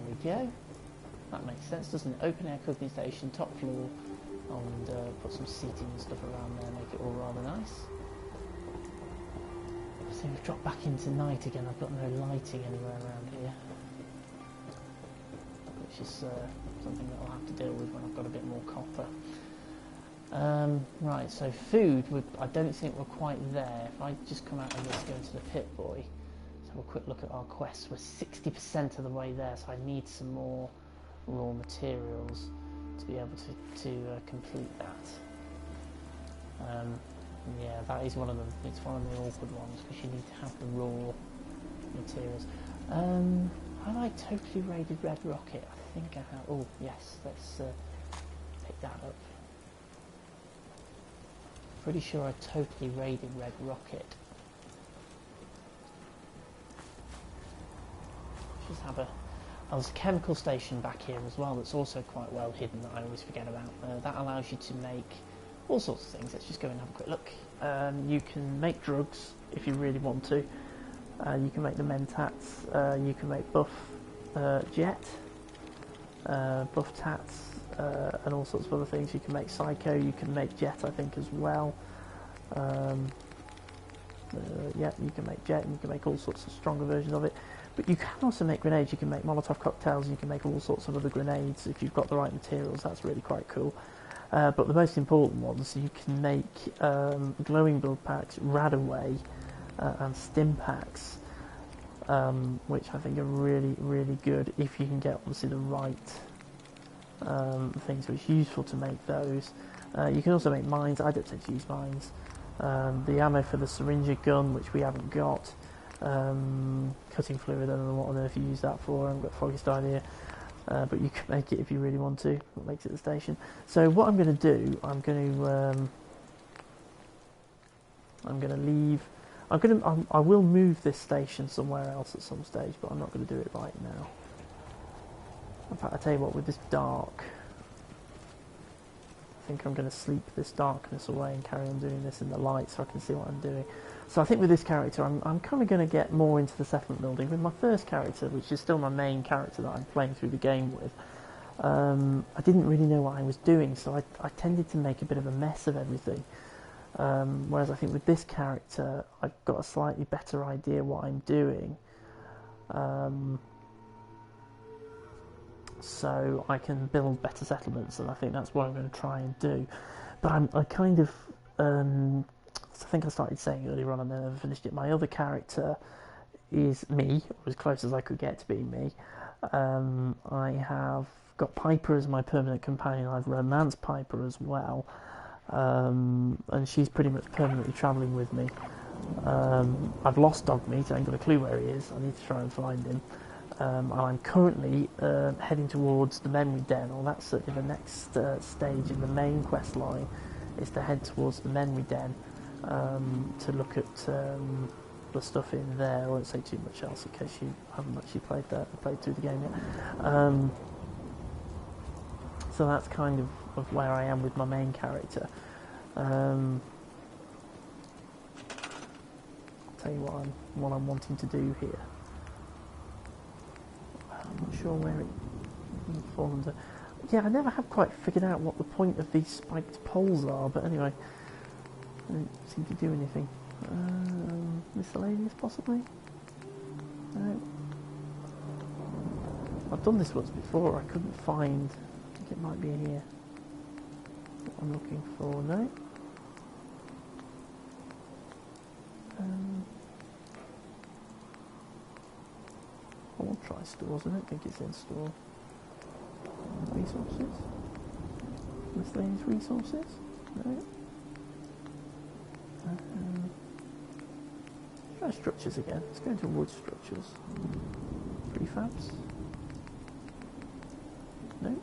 we go. That makes sense, doesn't it? Open air cooking station, top floor, and put some seating and stuff around there, make it all rather nice. I think we've dropped back into night again. I've got no lighting anywhere around here. which is something that I'll have to deal with when I've got a bit more copper. Right, so food, I don't think we're quite there. If I just come out of this, go into the Pit Boy, let's have a quick look at our quests. We're 60% of the way there, so I need some more raw materials to be able to complete that. Yeah, that is one of them. It's one of the awkward ones because you need to have the raw materials. Have I totally raided Red Rocket? I think I have. Oh, yes, let's pick that up. Pretty sure I totally raided Red Rocket. Just have there's a chemical station back here as well that's also quite well hidden that I always forget about. That allows you to make all sorts of things. Let's just go and have a quick look. You can make drugs if you really want to. You can make the Mentats. You can make buff jet, buff tats, and all sorts of other things. You can make Psycho. You can make jet, I think, as well. Yeah, you can make jet, and you can make all sorts of stronger versions of it. But you can also make grenades. You can make Molotov cocktails. You can make all sorts of other grenades if you've got the right materials. That's really quite cool. But the most important ones, you can make glowing build packs, Radaway, and stim packs, which I think are really, really good if you can get obviously the right things. So it's useful to make those. You can also make mines. I don't tend to use mines. The ammo for the syringe gun, which we haven't got. Cutting fluid, I don't know what on earth you use that for. I haven't got the foggiest idea. But you can make it if you really want to. What makes it the station? So what I'm going to do, I'm going to leave. I will move this station somewhere else at some stage, but I'm not going to do it right now. In fact, I tell you what, with this dark, I think I'm going to sleep this darkness away and carry on doing this in the light so I can see what I'm doing. So I think with this character, I'm kind of going to get more into the settlement building. With my first character, which is still my main character that I'm playing through the game with, I didn't really know what I was doing, so I tended to make a bit of a mess of everything. Whereas I think with this character, I've got a slightly better idea what I'm doing. So I can build better settlements, and I think that's what I'm going to try and do. But I kind of... I think I started saying earlier on and then I never finished it. My other character is me, or as close as I could get to being me. I have got Piper as my permanent companion. I've romanced Piper as well. And she's pretty much permanently travelling with me. I've lost Dogmeat. I ain't got a clue where he is. I need to try and find him. I'm currently heading towards the memory den, or that's certainly the next stage in the main quest line, is to head towards the memory den. To look at the stuff in there. I won't say too much else in case you haven't actually played through the game yet. So that's kind of where I am with my main character. I'll tell you what I'm wanting to do here. I'm not sure where it falls under. Yeah, I never have quite figured out what the point of these spiked poles are, but anyway. I don't seem to do anything. Miscellaneous, possibly? No. I've done this once before. I couldn't find... I think it might be here. What I'm looking for. No? I will try stores. I don't think it's in store. Resources? Miscellaneous resources? No? Try structures again. Let's go into wood structures. Prefabs. No.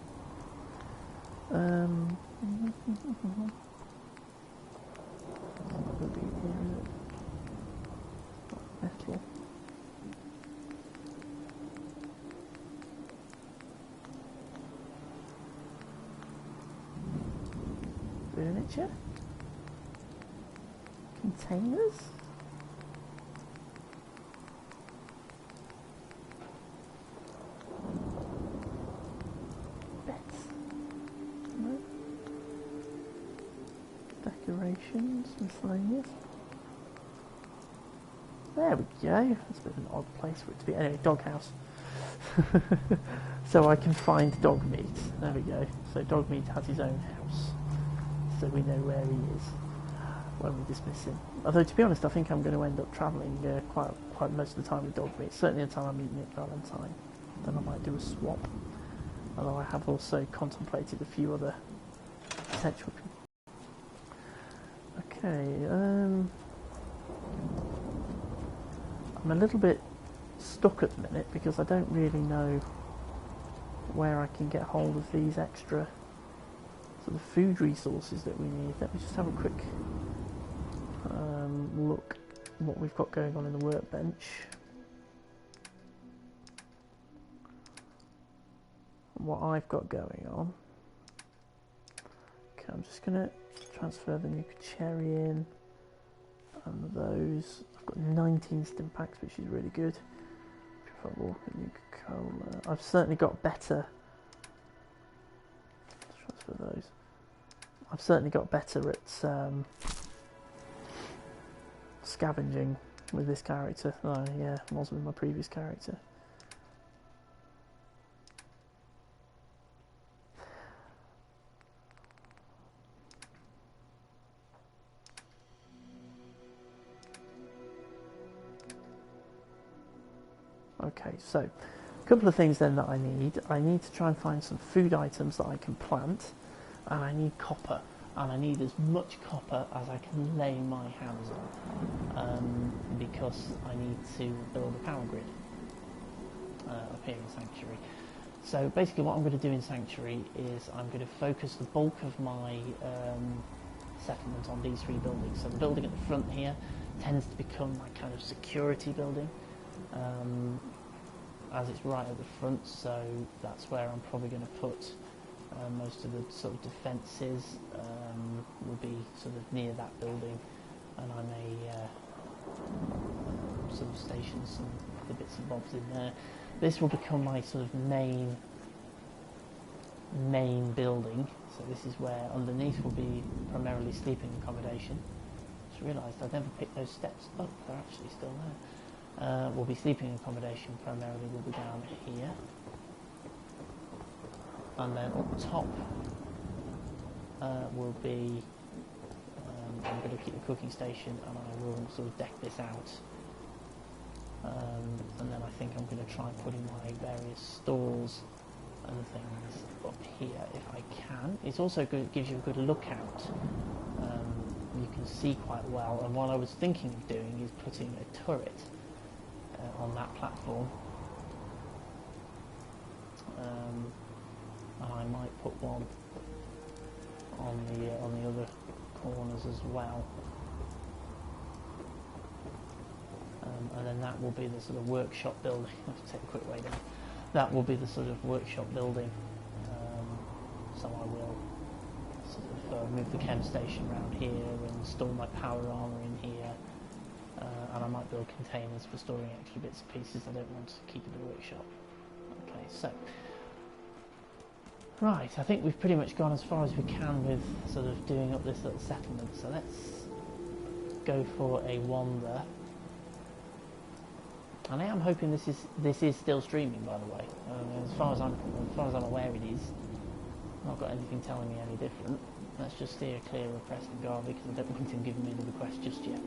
Not going to be here, is it? Metal. Furniture. Containers? Beds? No. Decorations, miscellaneous. There we go. That's a bit of an odd place for it to be. Anyway, doghouse. so I can find dog meat. There we go. So dog meat has his own house, so we know where he is when we dismiss him. Although to be honest, I think I'm going to end up travelling quite most of the time with dog meat. Certainly the time I'm eating it Valentine. Then I might do a swap. Although I have also contemplated a few other potential. Okay, I'm a little bit stuck at the minute because I don't really know where I can get hold of these extra sort of food resources that we need. Let me just have a quick look at what we've got going on in the workbench. What I've got going on. Okay, I'm just going to transfer the nuka cherry in and those. I've got 19 stim packs, which is really good. If I walk at nuka cola, I've certainly got better. Let's transfer those. I've certainly got better at scavenging with this character than I was with my previous character. Okay, so a couple of things then that I need. I need to try and find some food items that I can plant, and I need copper, and I need as much copper as I can lay my hands on, because I need to build a power grid up here in Sanctuary. So basically what I'm going to do in Sanctuary is I'm going to focus the bulk of my settlement on these three buildings. So the building at the front here tends to become my kind of security building, as it's right at the front, so that's where I'm probably going to put most of the sort of defences will be sort of near that building, and I may sort of station some of the bits and bobs in there. This will become my sort of main building, so this is where underneath will be primarily sleeping accommodation. Just realised I never picked those steps up, they're actually still there. Will be sleeping accommodation, primarily will be down here, and then up top will be I'm going to keep the cooking station, and I will sort of deck this out, and then I think I'm going to try putting my various stores and things up here if I can. It's also good, it gives you a good lookout. You can see quite well, and what I was thinking of doing is putting a turret on that platform, and I might put one on the other corners as well, and then that will be the sort of workshop building. Let's take a quick way down. That will be the sort of workshop building, so I will sort of move the chem station around here and store my power armor in here. And I might build containers for storing extra bits and pieces I don't want to keep in the workshop. Okay, so right, I think we've pretty much gone as far as we can with sort of doing up this little settlement. So let's go for a wander. And I am hoping this is still streaming, by the way. As far as I'm aware, it is. I've not got anything telling me any different. Let's just steer clear of Preston Garvey because I don't want him giving me the request just yet.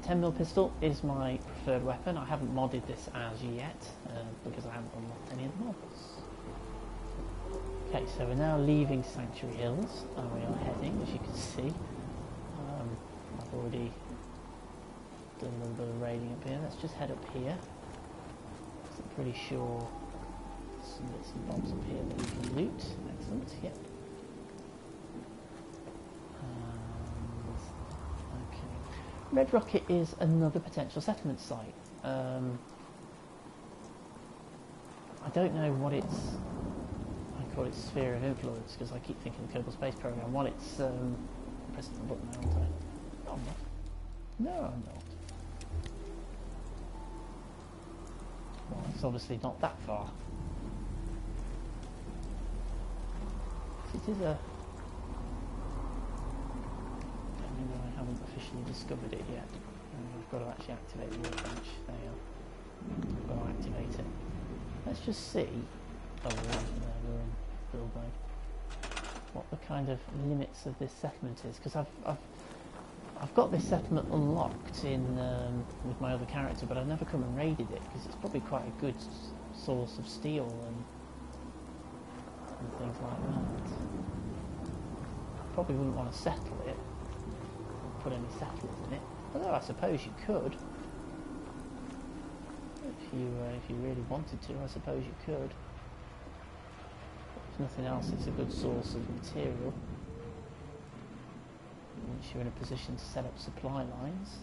10mm pistol is my preferred weapon. I haven't modded this as yet because I haven't unlocked any of the mods. Okay, so we're now leaving Sanctuary Hills and we are heading, as you can see. I've already done a little bit of raiding up here. Let's just head up here. I'm pretty sure some bits and bobs up here that we can loot. Excellent, yep. Red Rocket is another potential settlement site. I don't know what its, I call it sphere of influence because I keep thinking the Kerbal Space Program, what it's, pressing the button now, aren't I? No, I'm not. No, I'm not. Well, it's obviously not that far. It is a... I haven't officially discovered it yet. And we've got to actually activate the workbench. There you are. We've got to activate it. Let's just see. Oh, we're in build mode. What the kind of limits of this settlement is, because I've got this settlement unlocked in with my other character, but I've never come and raided it because it's probably quite a good source of steel and things like that. Probably wouldn't want to settle it, or put any settlers in it. Although I suppose you could, if you really wanted to. I suppose you could. If nothing else, it's a good source of material. Once you're in a position to set up supply lines.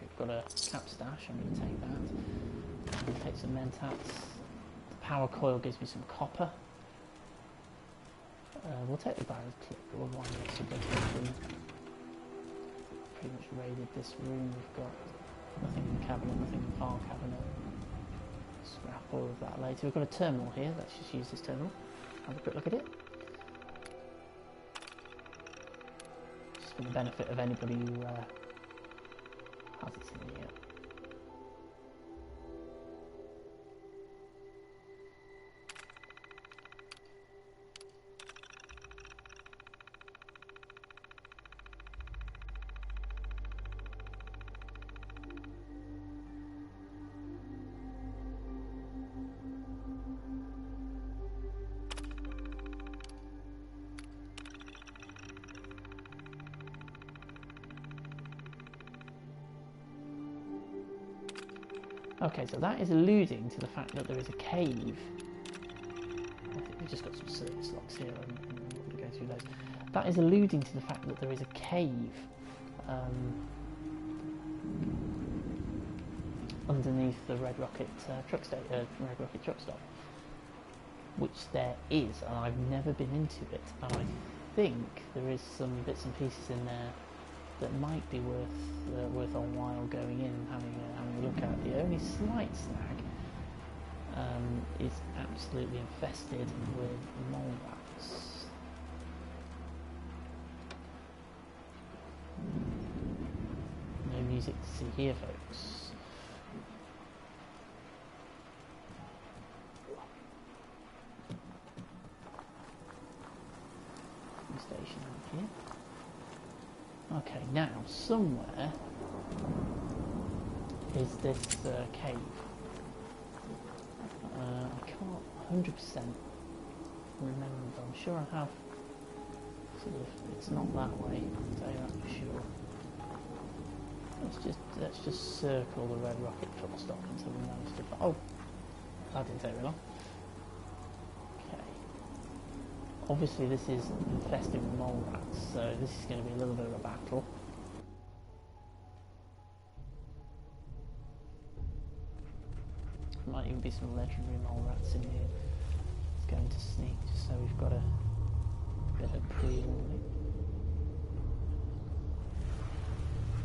We've got a cap stash, I'm going to take that. I'm going to take some mentats. The power coil gives me some copper. We'll take the barrel clip, or one next to go to the room. Pretty much raided this room. We've got nothing in the cabinet, nothing in the file cabinet. Scrap all of that later. We've got a terminal here. Let's just use this terminal. Have a quick look at it. Just for the benefit of anybody who has it in here. Okay, so that is alluding to the fact that there is a cave. I think we've just got some service locks here, and we're going to go through those. That is alluding to the fact that there is a cave underneath the Red Rocket truck stop, which there is, and I've never been into it. And I think there is some bits and pieces in there that might be worth a while going in and having a look at. The only slight snag is absolutely infested with mole rats. No music to see here, folks. Station over here. Okay, now somewhere is this cave. I can't 100% remember. I'm sure I have. Sort of, it's not that way. I'll tell you that for sure. Let's just circle the Red Rocket truck stop until we manage to. Oh, that didn't take very long. Okay. Obviously, this is infested with mole rats, so this is going to be a little bit of a battle. There might even be some legendary mole rats in here. Let's go into sneak just so we've got a bit of pre-warning.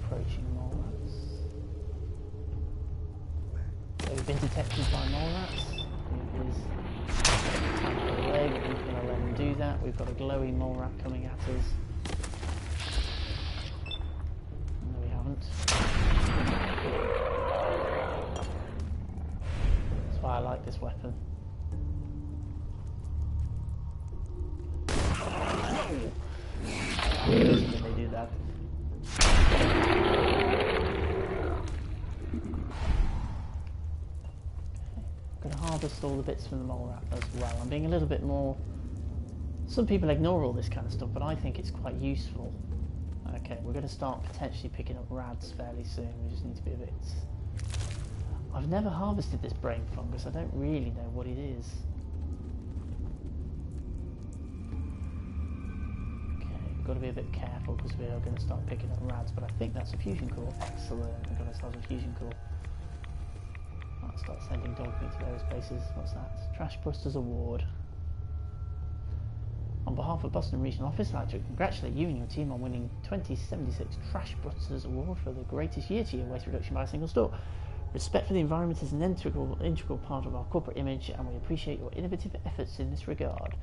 Approaching mole rats. So we've been detected by mole rats. It is time to go away, but we're not going to let them do that. We've got a glowy mole rat coming at us. No, we haven't. That's why I like this weapon. Did they do that? I'm going to harvest all the bits from the mole rat as well. I'm being a little bit more... Some people ignore all this kind of stuff, but I think it's quite useful. Okay, we're going to start potentially picking up rads fairly soon. We just need to be a bit... I've never harvested this brain fungus. I don't really know what it is. Got to be a bit careful because we are going to start picking up rads, but I think that's a fusion core. Excellent, we've got ourselves a fusion core. I'll start sending dog meat to various places. What's that? Trash Busters Award. On behalf of Boston Regional Office, I'd like to congratulate you and your team on winning 2076 Trash Busters Award for the greatest year-to-year waste reduction by a single store. Respect for the environment is an integral part of our corporate image, and we appreciate your innovative efforts in this regard.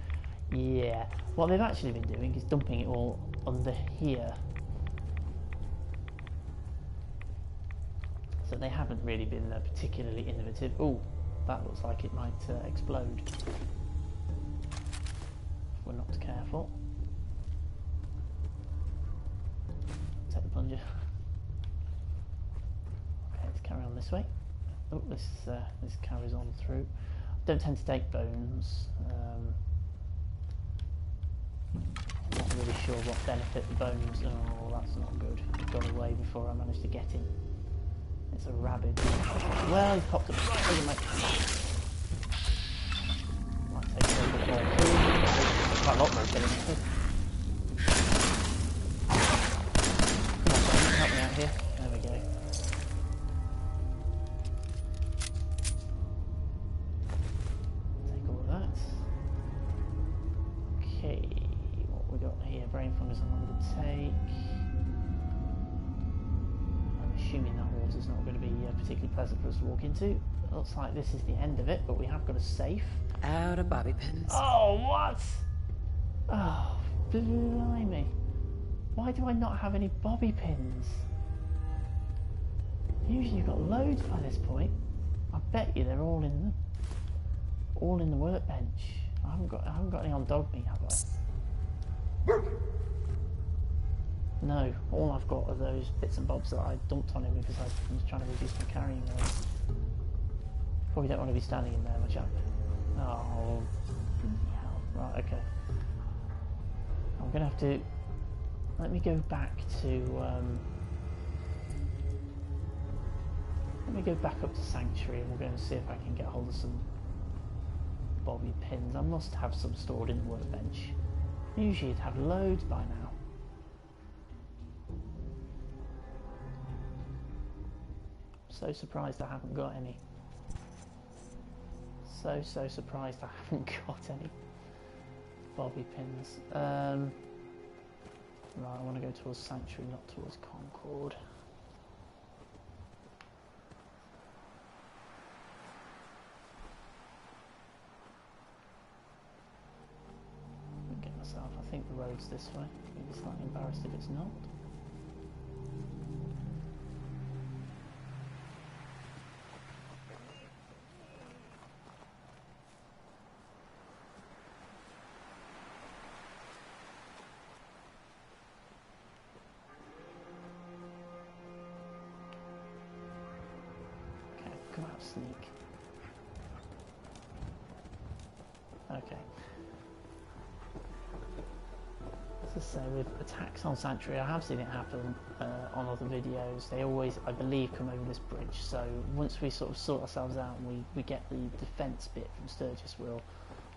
Yeah, what they've actually been doing is dumping it all under here. So they haven't really been particularly innovative. Oh, that looks like it might explode if we're not careful. Take the plunger. Okay, let's carry on this way. Oh, this carries on through. Don't tend to take bones. I'm not really sure what benefit the bones. Oh, that's not good. It got away before I managed to get him. It's a rabbit. Well, he's popped up. Might take a little bit more food. Quite a lot more killing. Come on, son, help me out here. There we go. Take all of that. Okay, what we got here? Brain fungus I'm not going to take. I'm assuming that water's not going to be particularly pleasant for us to walk into. Looks like this is the end of it, but we have got a safe. Out of bobby pins. Oh, what? Oh, blimey. Why do I not have any bobby pins? Usually you've got loads by this point. I bet you they're all in the workbench. I haven't got any on dog meat, have I? No, all I've got are those bits and bobs that I dumped on him because I was trying to reduce my carrying weight. Probably don't want to be standing in there, my chap. Oh, hell. Right, okay. I'm going to have to... Let me go back to... Let me go back up to Sanctuary and we'll go and see if I can get hold of some bobby pins. I must have some stored in the workbench. Usually you'd have loads by now. So surprised I haven't got any. So surprised I haven't got any bobby pins. Right, I want to go towards Sanctuary, not towards Concord. Get myself, I think the road's this way. I'll be slightly embarrassed if it's not. Come out, sneak. Okay. As I say, with attacks on Sanctuary, I have seen it happen on other videos. They always, I believe, come over this bridge. So once we sort of sort ourselves out and we get the defence bit from Sturgis, we'll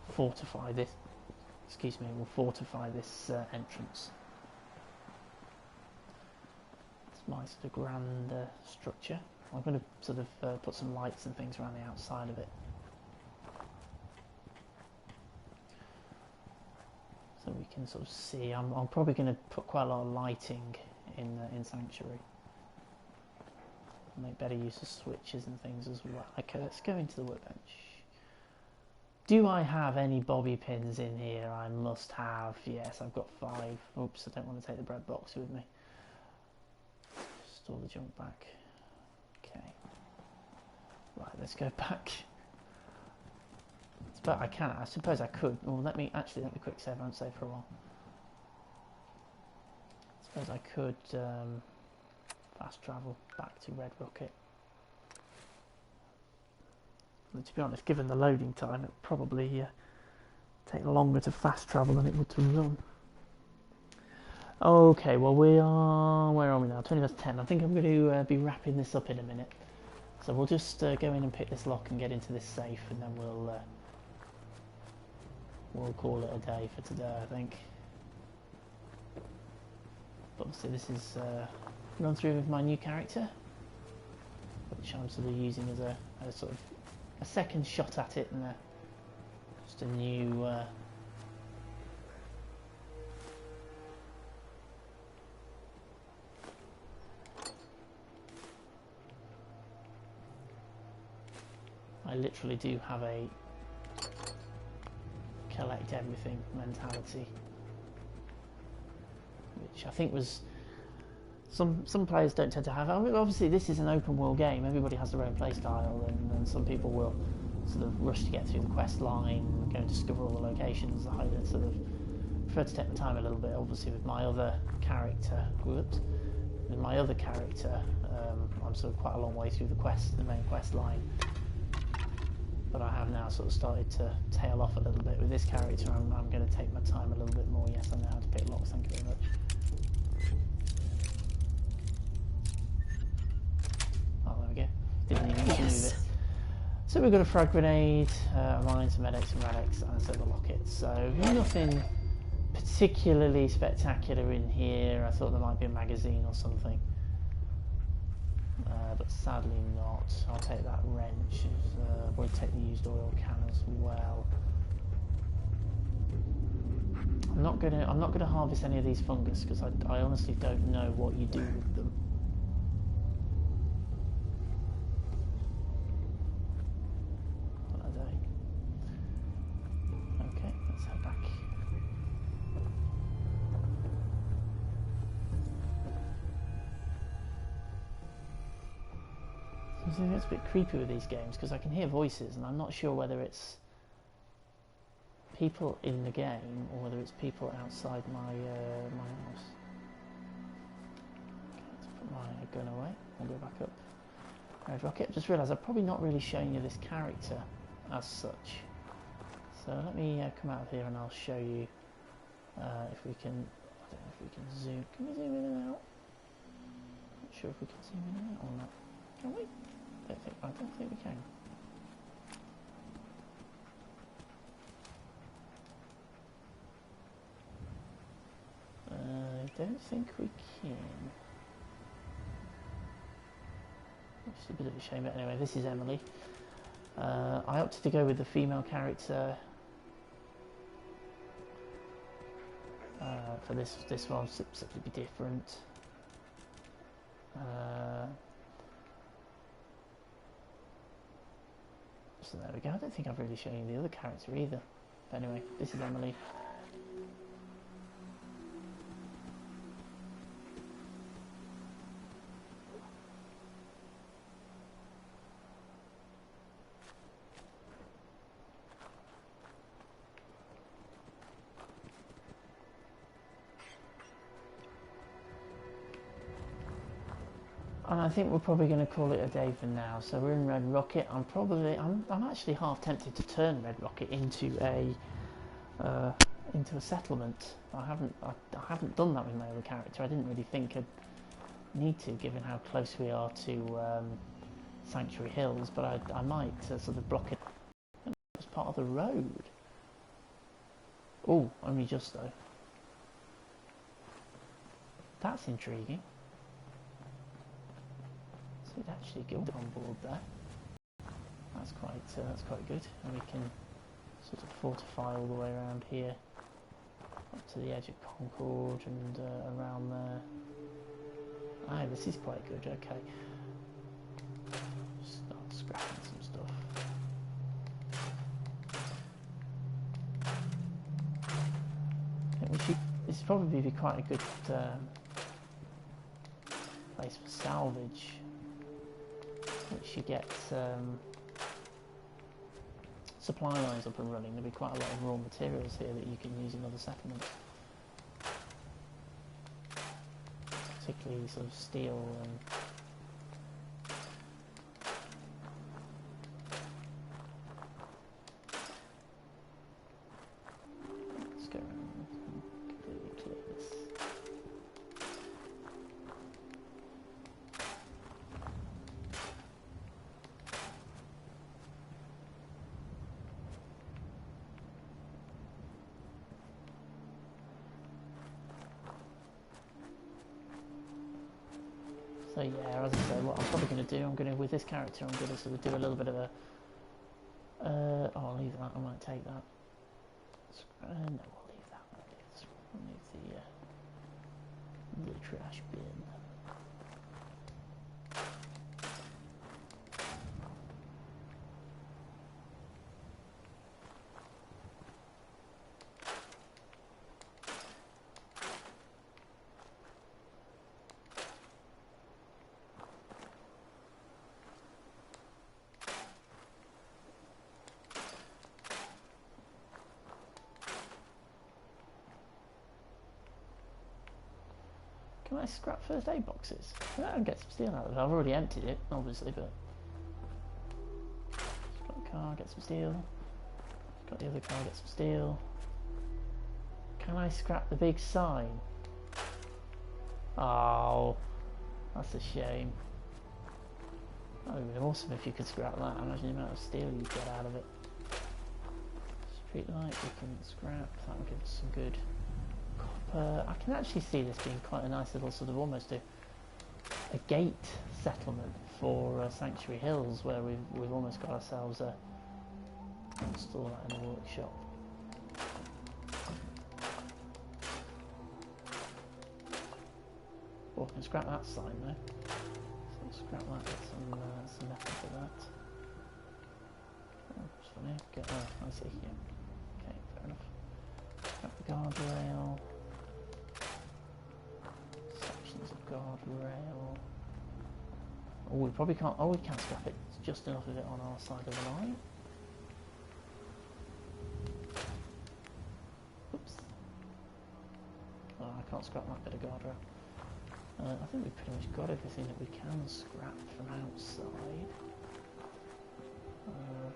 fortify this. Excuse me, we'll fortify this entrance. It's my sort of grand structure. I'm going to sort of put some lights and things around the outside of it. So we can sort of see. I'm probably going to put quite a lot of lighting in Sanctuary. Make better use of switches and things as well. Okay, let's go into the workbench. Do I have any bobby pins in here? I must have. Yes, I've got 5. Oops, I don't want to take the bread box with me. Store the junk back. Okay. Right, let's go back. But I can. I suppose I could. Well, let me quick save. I won't save for a while. I suppose I could fast travel back to Red Rocket. But to be honest, given the loading time, it would probably take longer to fast travel than it would to run. Okay, well we are... Where are we now? 10:20. I think I'm going to be wrapping this up in a minute. So we'll just go in and pick this lock and get into this safe, and then we'll call it a day for today, I think. Obviously this is run through with my new character, which I'm sort of using as a sort of a second shot at it, and just a new I literally do have a collect everything mentality, which I think was some players don't tend to have. I mean, obviously, this is an open world game. Everybody has their own play style, and some people will sort of rush to get through the quest line, go and discover all the locations. I sort of prefer to take my time a little bit. Obviously, with my other character, I'm sort of quite a long way through the main quest line. But I have now sort of started to tail off a little bit. With this character, I'm going to take my time a little bit more. Yes, I know how to pick locks. Thank you very much. Oh, there we go. Didn't even need to move it. So we've got a frag grenade, a mine, some medics, some radics, and a silver locket. So nothing particularly spectacular in here. I thought there might be a magazine or something. But sadly not. I'll take that wrench. We'll take the used oil can as well. I'm not gonna harvest any of these fungus because I honestly don't know what you do with them. Okay, let's head back. It's a bit creepy with these games because I can hear voices and I'm not sure whether it's people in the game or whether it's people outside my house. Okay, let's put my gun away. I'll go back up. Red rocket. Just realised I'm probably not really showing you this character as such. So let me come out of here and I'll show you if we can. I don't know if we can zoom. Can we zoom in and out? Not sure if we can zoom in and out or not. Can we? I don't think we can. I don't think we can. Which is a bit of a shame, but anyway, this is Emily. I opted to go with the female character for this one, simply be different. So there we go. I don't think I've really shown you the other character either. But anyway, this is Emily. And I think we're probably going to call it a day for now. So we're in Red Rocket. I'm actually half tempted to turn Red Rocket into a settlement. I haven't done that with my other character. I didn't really think I'd need to, given how close we are to Sanctuary Hills. But I might sort of block it as part of the road. Oh, only just though. That's intriguing. We'd actually go on board there. That's quite good, and we can sort of fortify all the way around here, up to the edge of Concord and around there. Ah, this is quite good. Okay, start scrapping some stuff. I think this would probably be quite a good place for salvage. Which you get supply lines up and running. There'll be quite a lot of raw materials here that you can use in other settlements, particularly sort of steel and let's go around and completely clear this. So yeah, as I say, what I'm probably going to do, with this character, I'm going to sort of do a little bit of a, oh, I'll leave that, I might take that. No, we'll leave that, we'll leave the trash bin. Can I scrap first aid boxes? I'll get some steel out of it. I've already emptied it, obviously, but... Got the car, get some steel. Got the other car, get some steel. Can I scrap the big sign? Oh, that's a shame. That would have been awesome if you could scrap that. Imagine the amount of steel you'd get out of it. Street light, we can scrap. That will give us some good copper. I can actually see this being quite a nice little sort of almost a gate settlement for Sanctuary Hills, where we've almost got ourselves a install that in the workshop. Oh, I can scrap that sign though. So scrap that, get some metal for that. Oh, that's funny. Get, oh, I see, yeah. Okay, fair enough. Scrap the guardrail. Sections of guardrail. Oh, we probably can't, oh we can scrap it. It's just enough of it on our side of the line. Oops. Oh, I can't scrap that bit of guardrail. I think we've pretty much got everything that we can scrap from outside.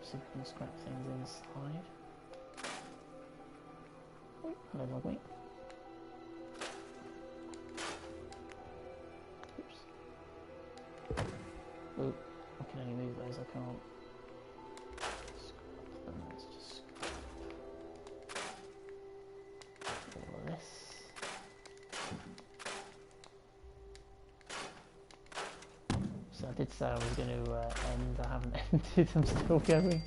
See if we can scrap things inside. Oh, hello, Logmeat. Oops. Oh, I can only move those, I can't. Scrap them, let's just scrap all of this. So I did say I was going to end, I haven't ended, I'm still going.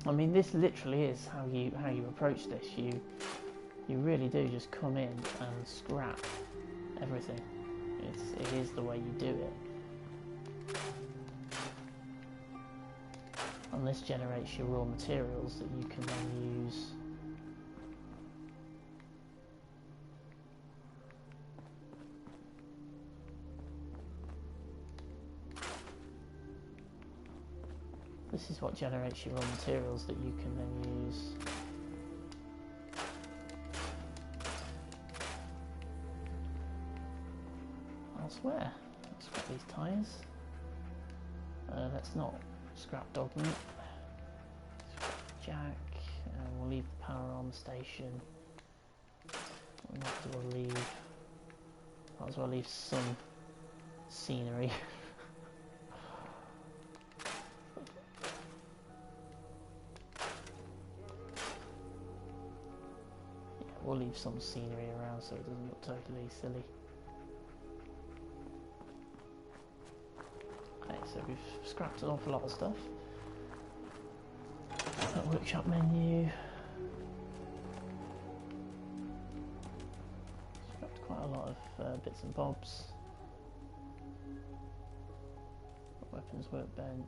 I mean, this literally is how you approach this. You really do just come in and scrap everything. It is the way you do it. And this generates your raw materials that you can then use this is what generates your raw materials that you can then use elsewhere. Let's scrap these tyres. Let's not scrap dog meat. Scrap jack. We'll leave the power on the station. We might as well leave some scenery. We'll leave some scenery around so it doesn't look totally silly. Okay, so we've scrapped an awful lot of stuff. That workshop menu. Scrapped quite a lot of bits and bobs. Weapons workbench.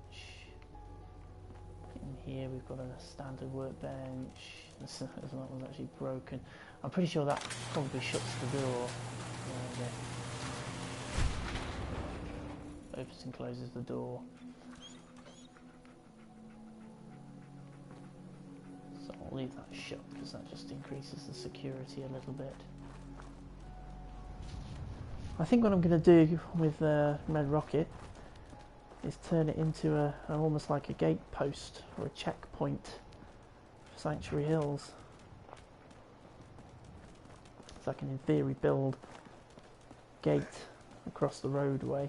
In here we've got a standard workbench. That one's actually broken. I'm pretty sure that probably shuts the door. Opens and closes the door. So I'll leave that shut because that just increases the security a little bit. I think what I'm going to do with Red Rocket is turn it into almost like a gate post or a checkpoint for Sanctuary Hills. So I can in theory build a gate across the roadway,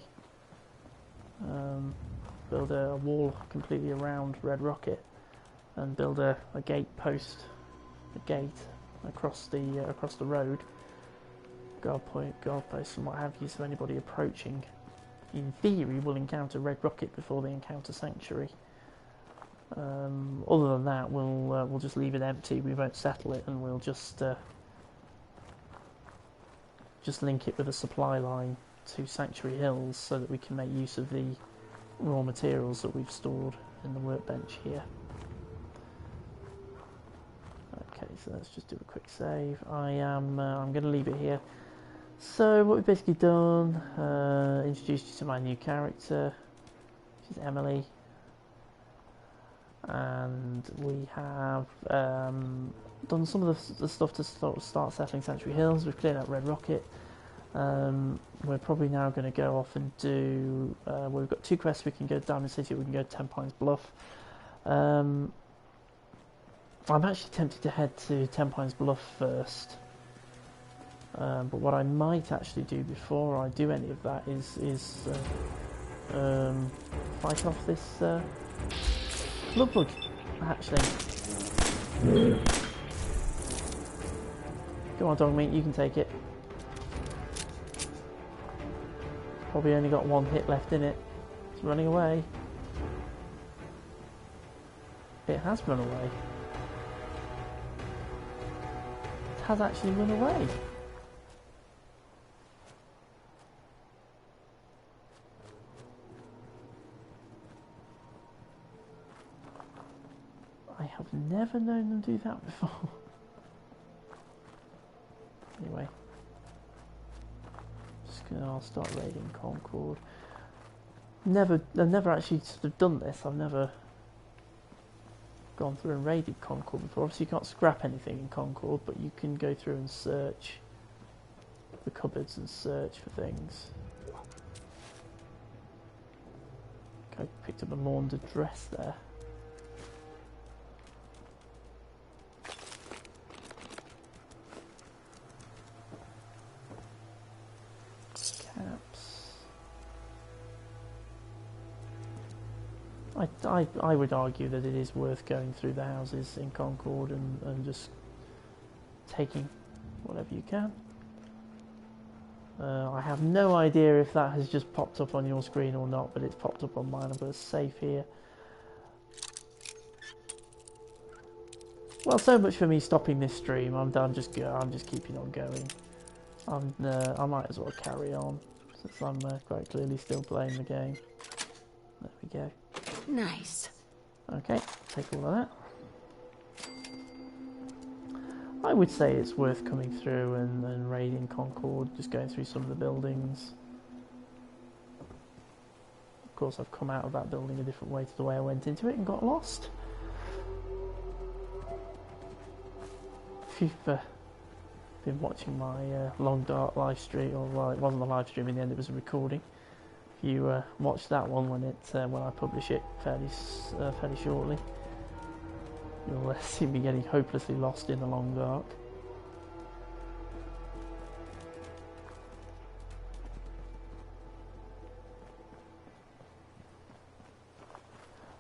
build a wall completely around Red Rocket and build a gate post, a gate across the road, guard posts and what have you, so anybody approaching in theory will encounter Red Rocket before they encounter Sanctuary. Other than that, we'll just leave it empty. We won't settle it, and we'll just link it with a supply line to Sanctuary Hills so that we can make use of the raw materials that we've stored in the workbench here. Okay, so let's just do a quick save. I'm going to leave it here. So what we've basically done, introduced you to my new character, which is Emily, and we have done some of the stuff to start settling Sanctuary Hills. We've cleared out Red Rocket. We're probably now going to go off and do, we've got 2 quests. We can go to Diamond City, we can go to 10 Pines Bluff. I'm actually tempted to head to 10 Pines Bluff first. But what I might actually do before I do any of that is fight off this love bug, actually. Go on, dog meat, you can take it. Probably only got 1 hit left in it. It's running away. It has run away. It has actually run away. I have never known them do that before. Anyway, I'll start raiding Concord. I've never actually sort of done this. I've never gone through and raided Concord before. Obviously, you can't scrap anything in Concord, but you can go through and search the cupboards and search for things. I picked up a laundered dress there. I would argue that it is worth going through the houses in Concord and just taking whatever you can. I have no idea if that has just popped up on your screen or not, but it's popped up on mine. I've got a save here. Well, so much for me stopping this stream. I'm just keeping on going. I might as well carry on since I'm quite clearly still playing the game. There we go. Nice. Okay, take all of that. I would say it's worth coming through and raiding Concord, just going through some of the buildings. Of course, I've come out of that building a different way to the way I went into it and got lost. If you've been watching my Long Dark live stream, or well, it wasn't a live stream in the end, it was a recording. If you watch that one when I publish it fairly shortly, you'll see me getting hopelessly lost in the Long Dark.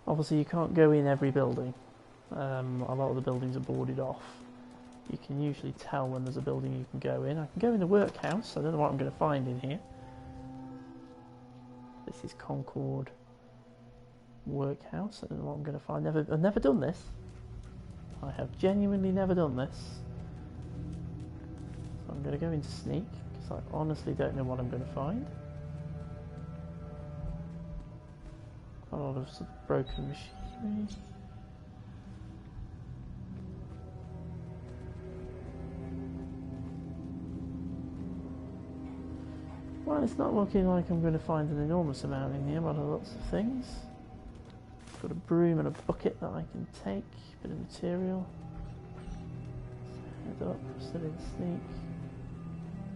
Obviously, you can't go in every building. A lot of the buildings are boarded off. You can usually tell when there's a building you can go in. I can go in the workhouse. I don't know what I'm going to find in here. This is Concord Workhouse. I don't know what I'm going to find. I've never done this. I have genuinely never done this. So I'm going to go into Sneak, because I honestly don't know what I'm going to find. Quite a lot of, sort of broken machinery. Well, it's not looking like I'm going to find an enormous amount in here, but lots of things. Got a broom and a bucket that I can take, bit of material. Head up, still in Sneak.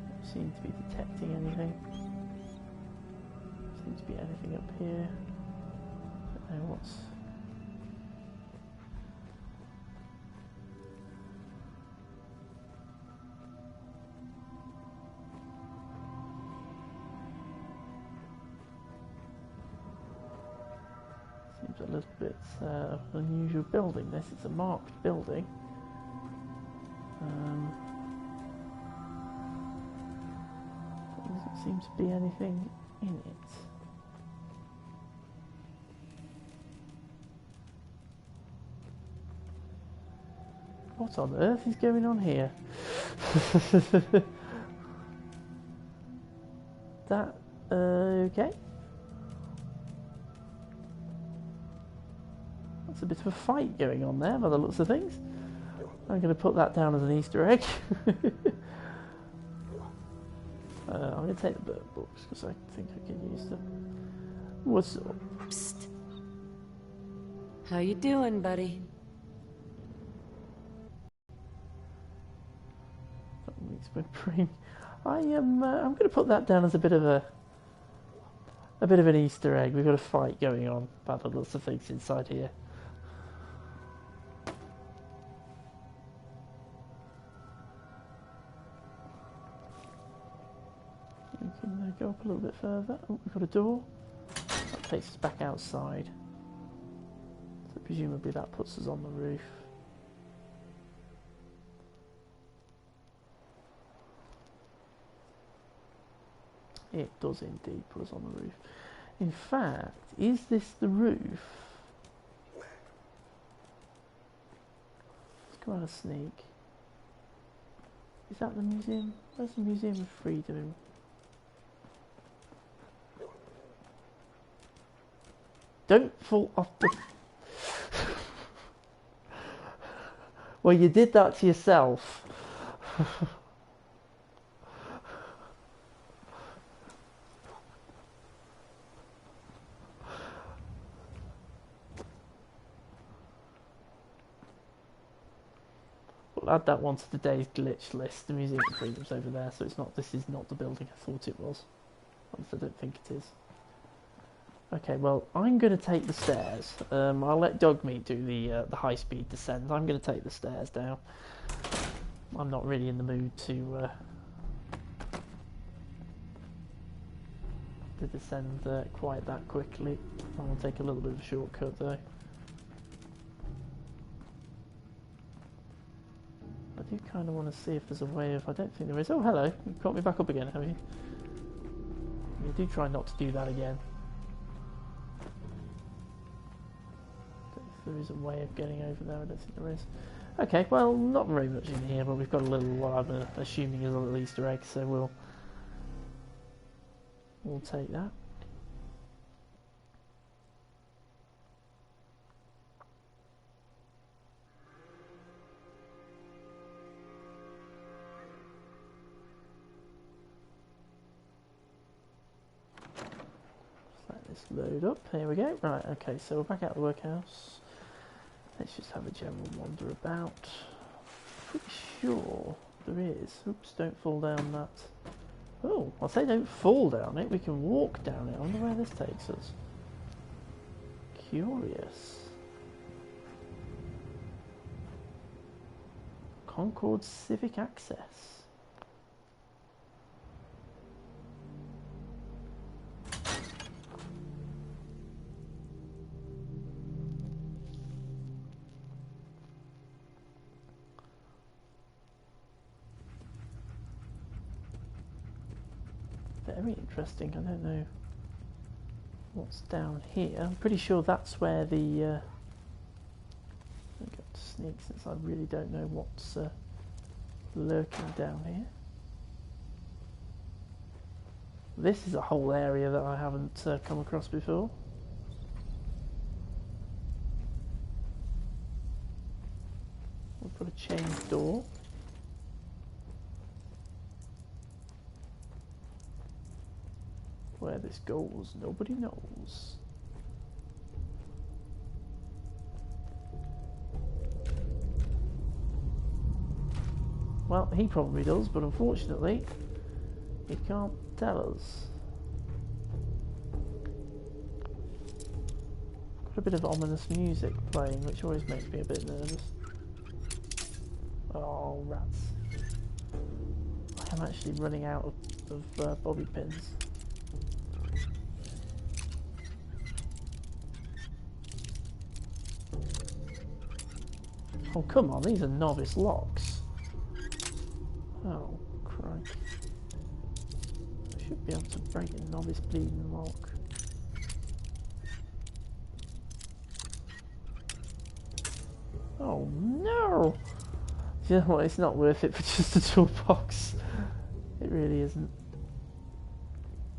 Don't seem to be detecting anything. Seems to be anything up here. Don't know what's... Seems a little bit unusual building this. It's a marked building. There doesn't seem to be anything in it. What on earth is going on here? That, okay. That's a bit of a fight going on there by the looks of things. I'm going to put that down as an Easter egg. I'm going to take the bird books because I think I can use them. What's up? Psst. How you doing, buddy? I am. I'm going to put that down as a bit of an Easter egg. We've got a fight going on about lots of things inside here. We can go up a little bit further. Oh, we've got a door. That takes us back outside. So presumably that puts us on the roof. It does indeed put us on the roof. In fact, is this the roof? Let's go on a sneak. Is that the museum? Where's the Museum of Freedom? Don't fall off the... Well, you did that to yourself. We'll add that one to today's glitch list. The Museum of Freedom's over there, so it's not. This is not the building I thought it was. I don't think it is. Okay, well, I'm going to take the stairs. I'll let Dogmeat do the high-speed descent. I'm going to take the stairs down. I'm not really in the mood to descend quite that quickly. I will take a little bit of a shortcut though. I do kind of want to see if there's a way of... I don't think there is. Oh, hello. You've got me back up again, have you? You do try not to do that again. There is a way of getting over there. I don't think there is. Okay, well, not very much in here, but we've got a little, what I'm assuming is a little Easter egg, so we'll take that. Just let this load up. Here we go. Right, okay, so we're back out of the workhouse. Let's just have a general wander about. Pretty sure there is. Oops, don't fall down that. Oh, I'll say don't fall down it. We can walk down it. I wonder where this takes us. Curious. Concord Civic Access. Very interesting. I don't know what's down here. I'm pretty sure that's where the... I'll go to sneak since I really don't know what's lurking down here. This is a whole area that I haven't come across before. We've got a chained door. Where this goes, nobody knows. Well, he probably does, but unfortunately, he can't tell us. Got a bit of ominous music playing, which always makes me a bit nervous. Oh, rats. I'm actually running out of bobby pins. Oh, come on, these are novice locks. Oh, crikey. I should be able to break a novice bleeding lock. Oh, no! You know what, it's not worth it for just a toolbox. It really isn't.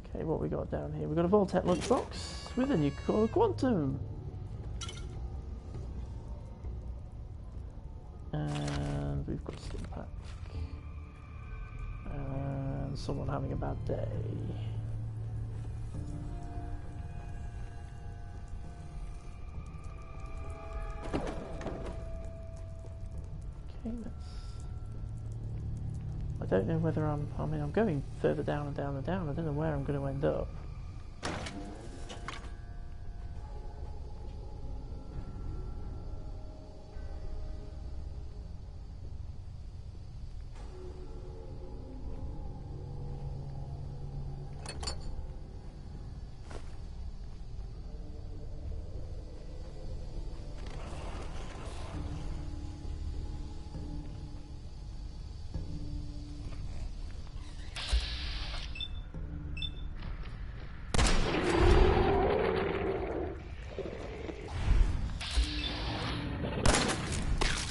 Okay, what we got down here? We've got a Voltec lunchbox with a new core quantum. And we've got a stim pack. and someone having a bad day. Okay, I don't know whether I'm going further down and down and down. I don't know where I'm going to end up.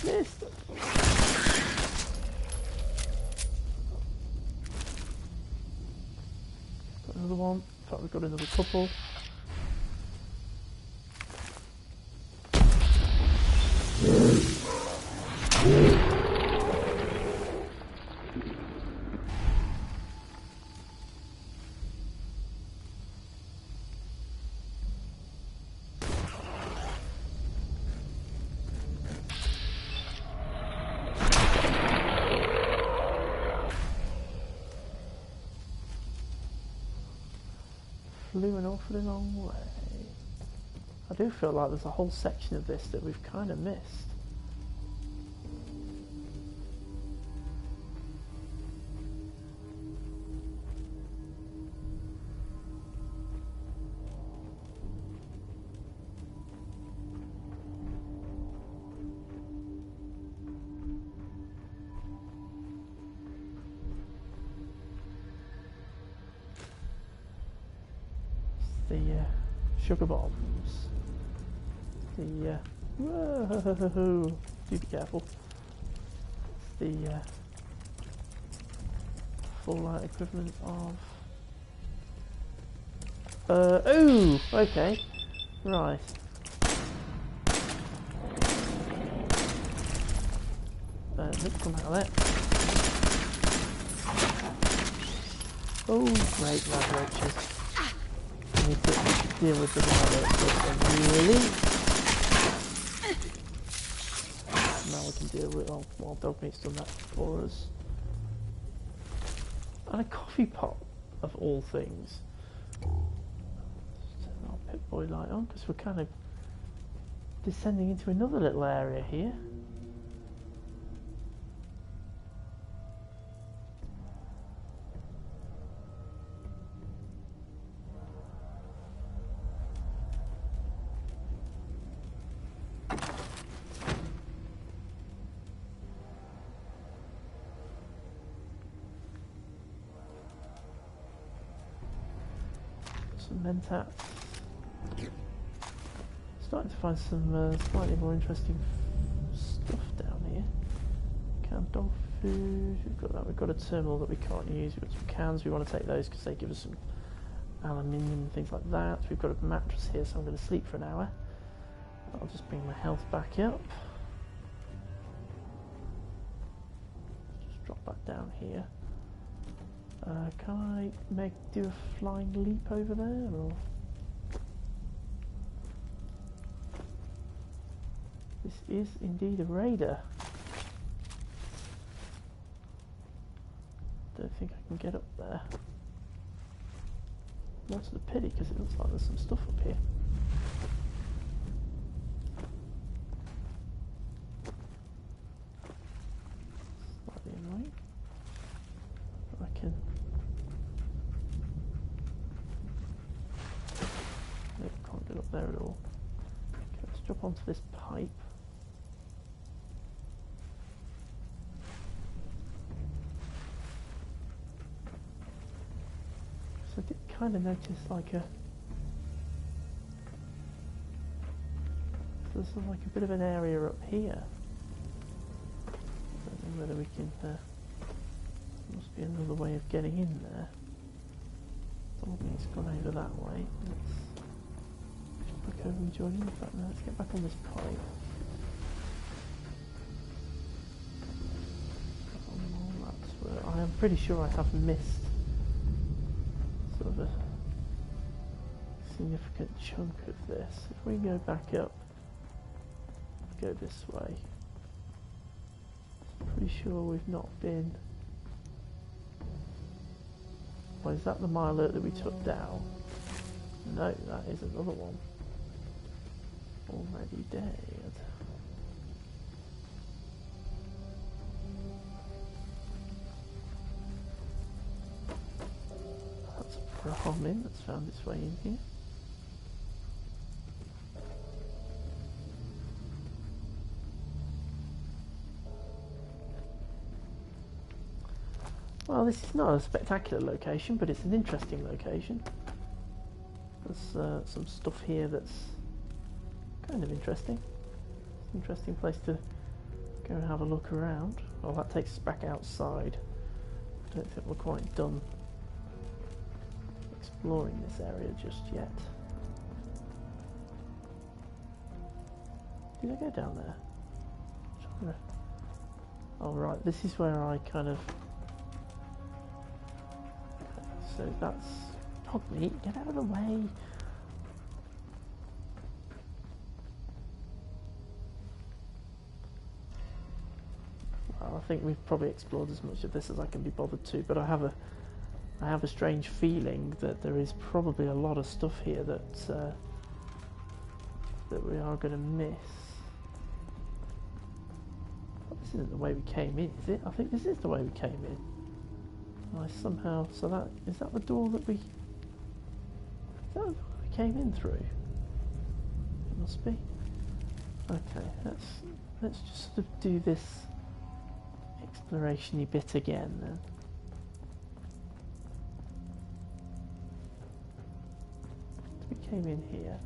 Missed. Got another one. In fact, we've got another couple. Flew an awfully long way. I do feel like there's a whole section of this that we've kind of missed. The sugar bombs. The whoa, do be careful. It's the Fallout equivalent of. Oh, okay, right. Let's come out of that. Oh, great, lab roaches. We need to deal with the really. Now we can deal with wild dog meat's done that for us. And a coffee pot of all things. Let's turn our Pip-Boy light on because we're kind of descending into another little area here. Some mentats. Starting to find some slightly more interesting stuff down here. Canned dog food. We've got that. We've got a terminal that we can't use. We've got some cans. We want to take those because they give us some aluminium and things like that. We've got a mattress here, so I'm going to sleep for an hour. I'll just bring my health back up. Just drop back down here. Can I do a flying leap over there, or this is indeed a raider. Don't think I can get up there. More to the pity because it looks like there's some stuff up here. Slightly annoying. I can. Nope, can't get up there at all. Okay, let's drop onto this pipe. So I did kind of notice like there's like a bit of an area up here. I don't know whether we can. Must be another way of getting in there. Told me it's gone over that way. Let's back over and join in. In fact, no, let's get back on this pipe. That's where I am pretty sure I have missed significant chunk of this. If we go back up, go this way. Pretty sure we've not been. Well, is that the mile alert that we took down? No, that is another one. Already dead. That's a Brahmin that's found its way in here. Well, this is not a spectacular location, but it's an interesting location. There's some stuff here that's kind of interesting. It's an interesting place to go and have a look around. Well, that takes us back outside. I don't think we're quite done exploring this area just yet. Did I go down there? Oh right, this is where I kind of... So that's dog meat, get out of the way. Well, I think we've probably explored as much of this as I can be bothered to, but I have a strange feeling that there is probably a lot of stuff here that that we are going to miss. Well, this isn't the way we came in, is it? I think this is the way we came in. I somehow, so that, is that the door that we came in through? It must be. Okay, let's just sort of do this exploration-y bit again then. So we came in here.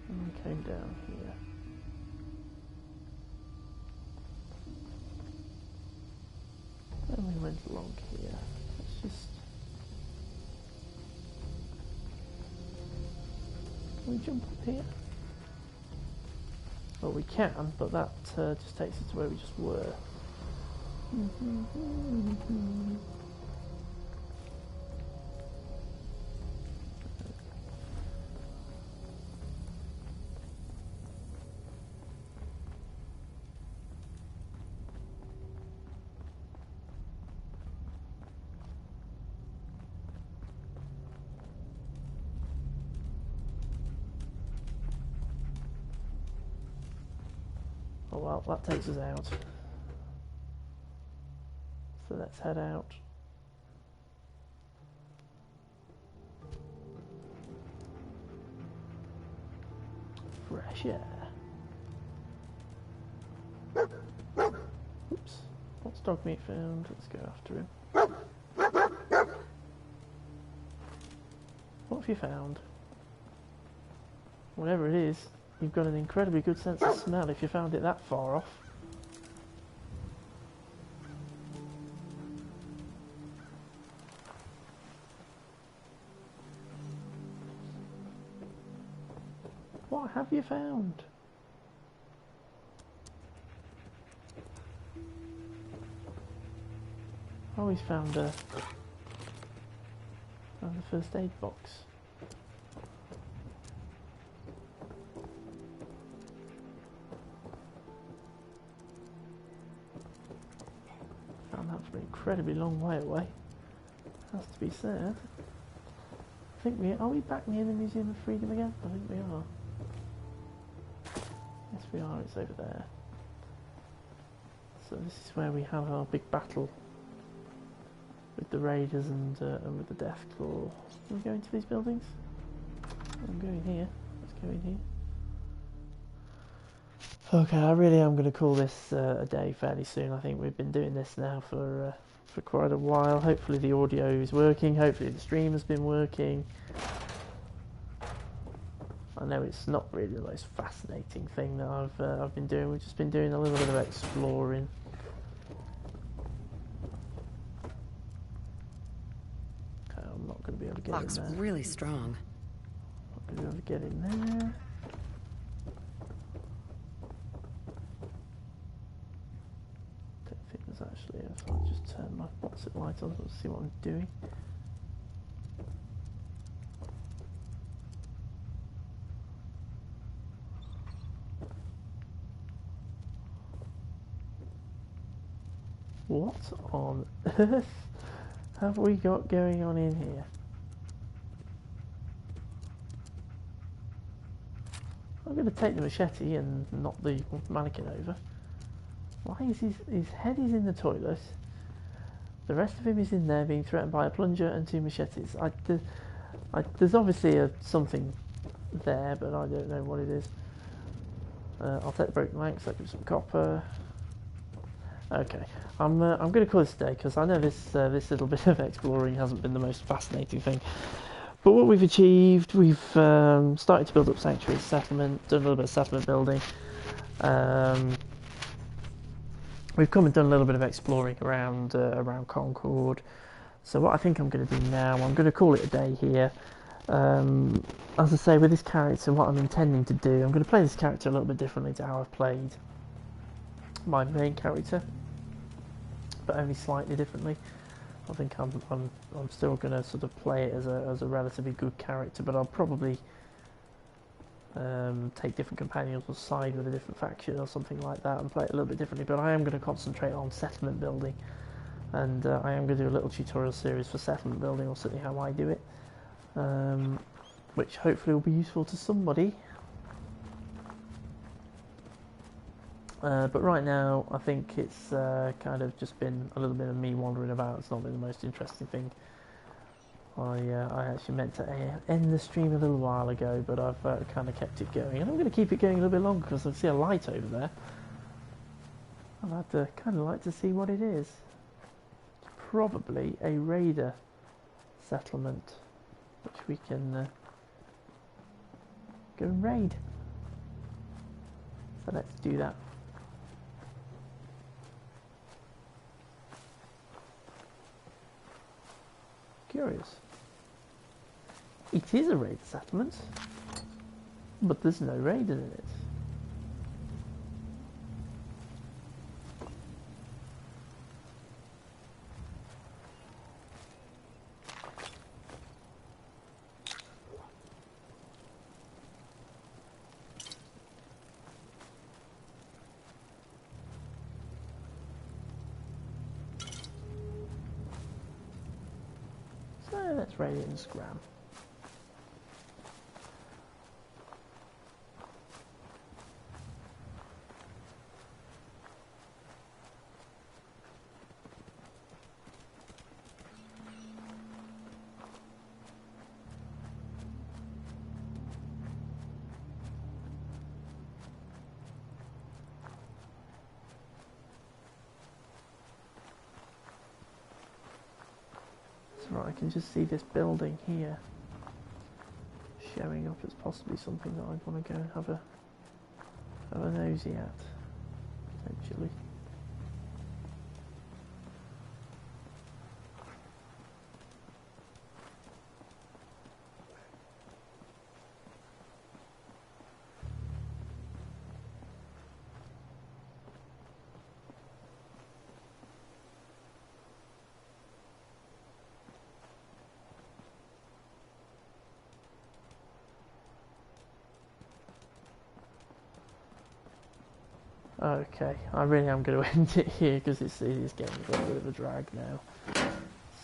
And we came down here. And we went along here. Let's just... Can we jump up here? Well, we can, but that just takes us to where we just were. Oh well, that takes us out. So let's head out. Fresh air. Oops. What's dog meat found? Let's go after him. What have you found? Whatever it is, you've got an incredibly good sense of smell if you found it that far off. What have you found? Oh, he's found a first aid box. Found that from an incredibly long way away. Has to be said. I think are we back near the Museum of Freedom again? I think we are. Yes, we are. It's over there. So this is where we have our big battle with the raiders and with the Death Claw. Can we go into these buildings? I'm going here. Let's go in here. Okay, I really am going to call this a day fairly soon. I think we've been doing this now for quite a while. Hopefully the audio is working. Hopefully the stream has been working. I know it's not really the most fascinating thing that I've been doing. We've just been doing a little bit of exploring. Okay, I'm not going to be able to get Lock's in there. really strong. Not going to be able to get in there. Don't think there's actually a What's it light on? Let's see what I'm doing. What on earth have we got going on in here? I'm going to take the machete and knock the mannequin over. Why is his head is in the toilet? The rest of him is in there being threatened by a plunger and 2 machetes. There's obviously something there, but I don't know what it is. I'll take the broken planks, I'll give some copper. Okay, I'm going to call this a day because I know this little bit of exploring hasn't been the most fascinating thing. But what we've achieved, we've started to build up sanctuary settlement, done a little bit of settlement building. We've come and done a little bit of exploring around Concord. So what I think I'm going to do now, I'm going to call it a day here. As I say, with this character, what I'm intending to do, I'm going to play this character a little bit differently to how I've played my main character, but only slightly differently. I think I'm still going to sort of play it as a relatively good character, but I'll probably take different companions or side with a different faction or something like that and play it a little bit differently. But I am going to concentrate on settlement building, and I am going to do a little tutorial series for settlement building, or certainly how I do it, which hopefully will be useful to somebody. But right now, I think it's kind of just been a little bit of me wandering about. It's not been the most interesting thing. I actually meant to end the stream a little while ago, but I've kind of kept it going. And I'm going to keep it going a little bit longer because I see a light over there. I'd kind of like to see what it is. It's probably a raider settlement, which we can go and raid. So let's do that. Curious. It is a raid settlement, but there's no raiders in it. So let's raid it and scram. Right, I can just see this building here showing up as possibly something that I'd want to go and have a nosy at, potentially. Okay, I really am going to end it here because it is getting a little bit of a drag now.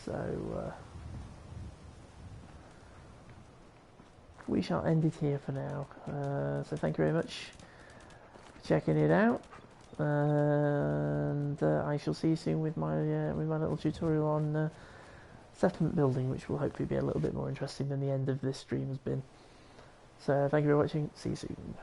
So we shall end it here for now. So thank you very much for checking it out, and I shall see you soon with my little tutorial on settlement building, which will hopefully be a little bit more interesting than the end of this stream has been. So thank you for watching. See you soon.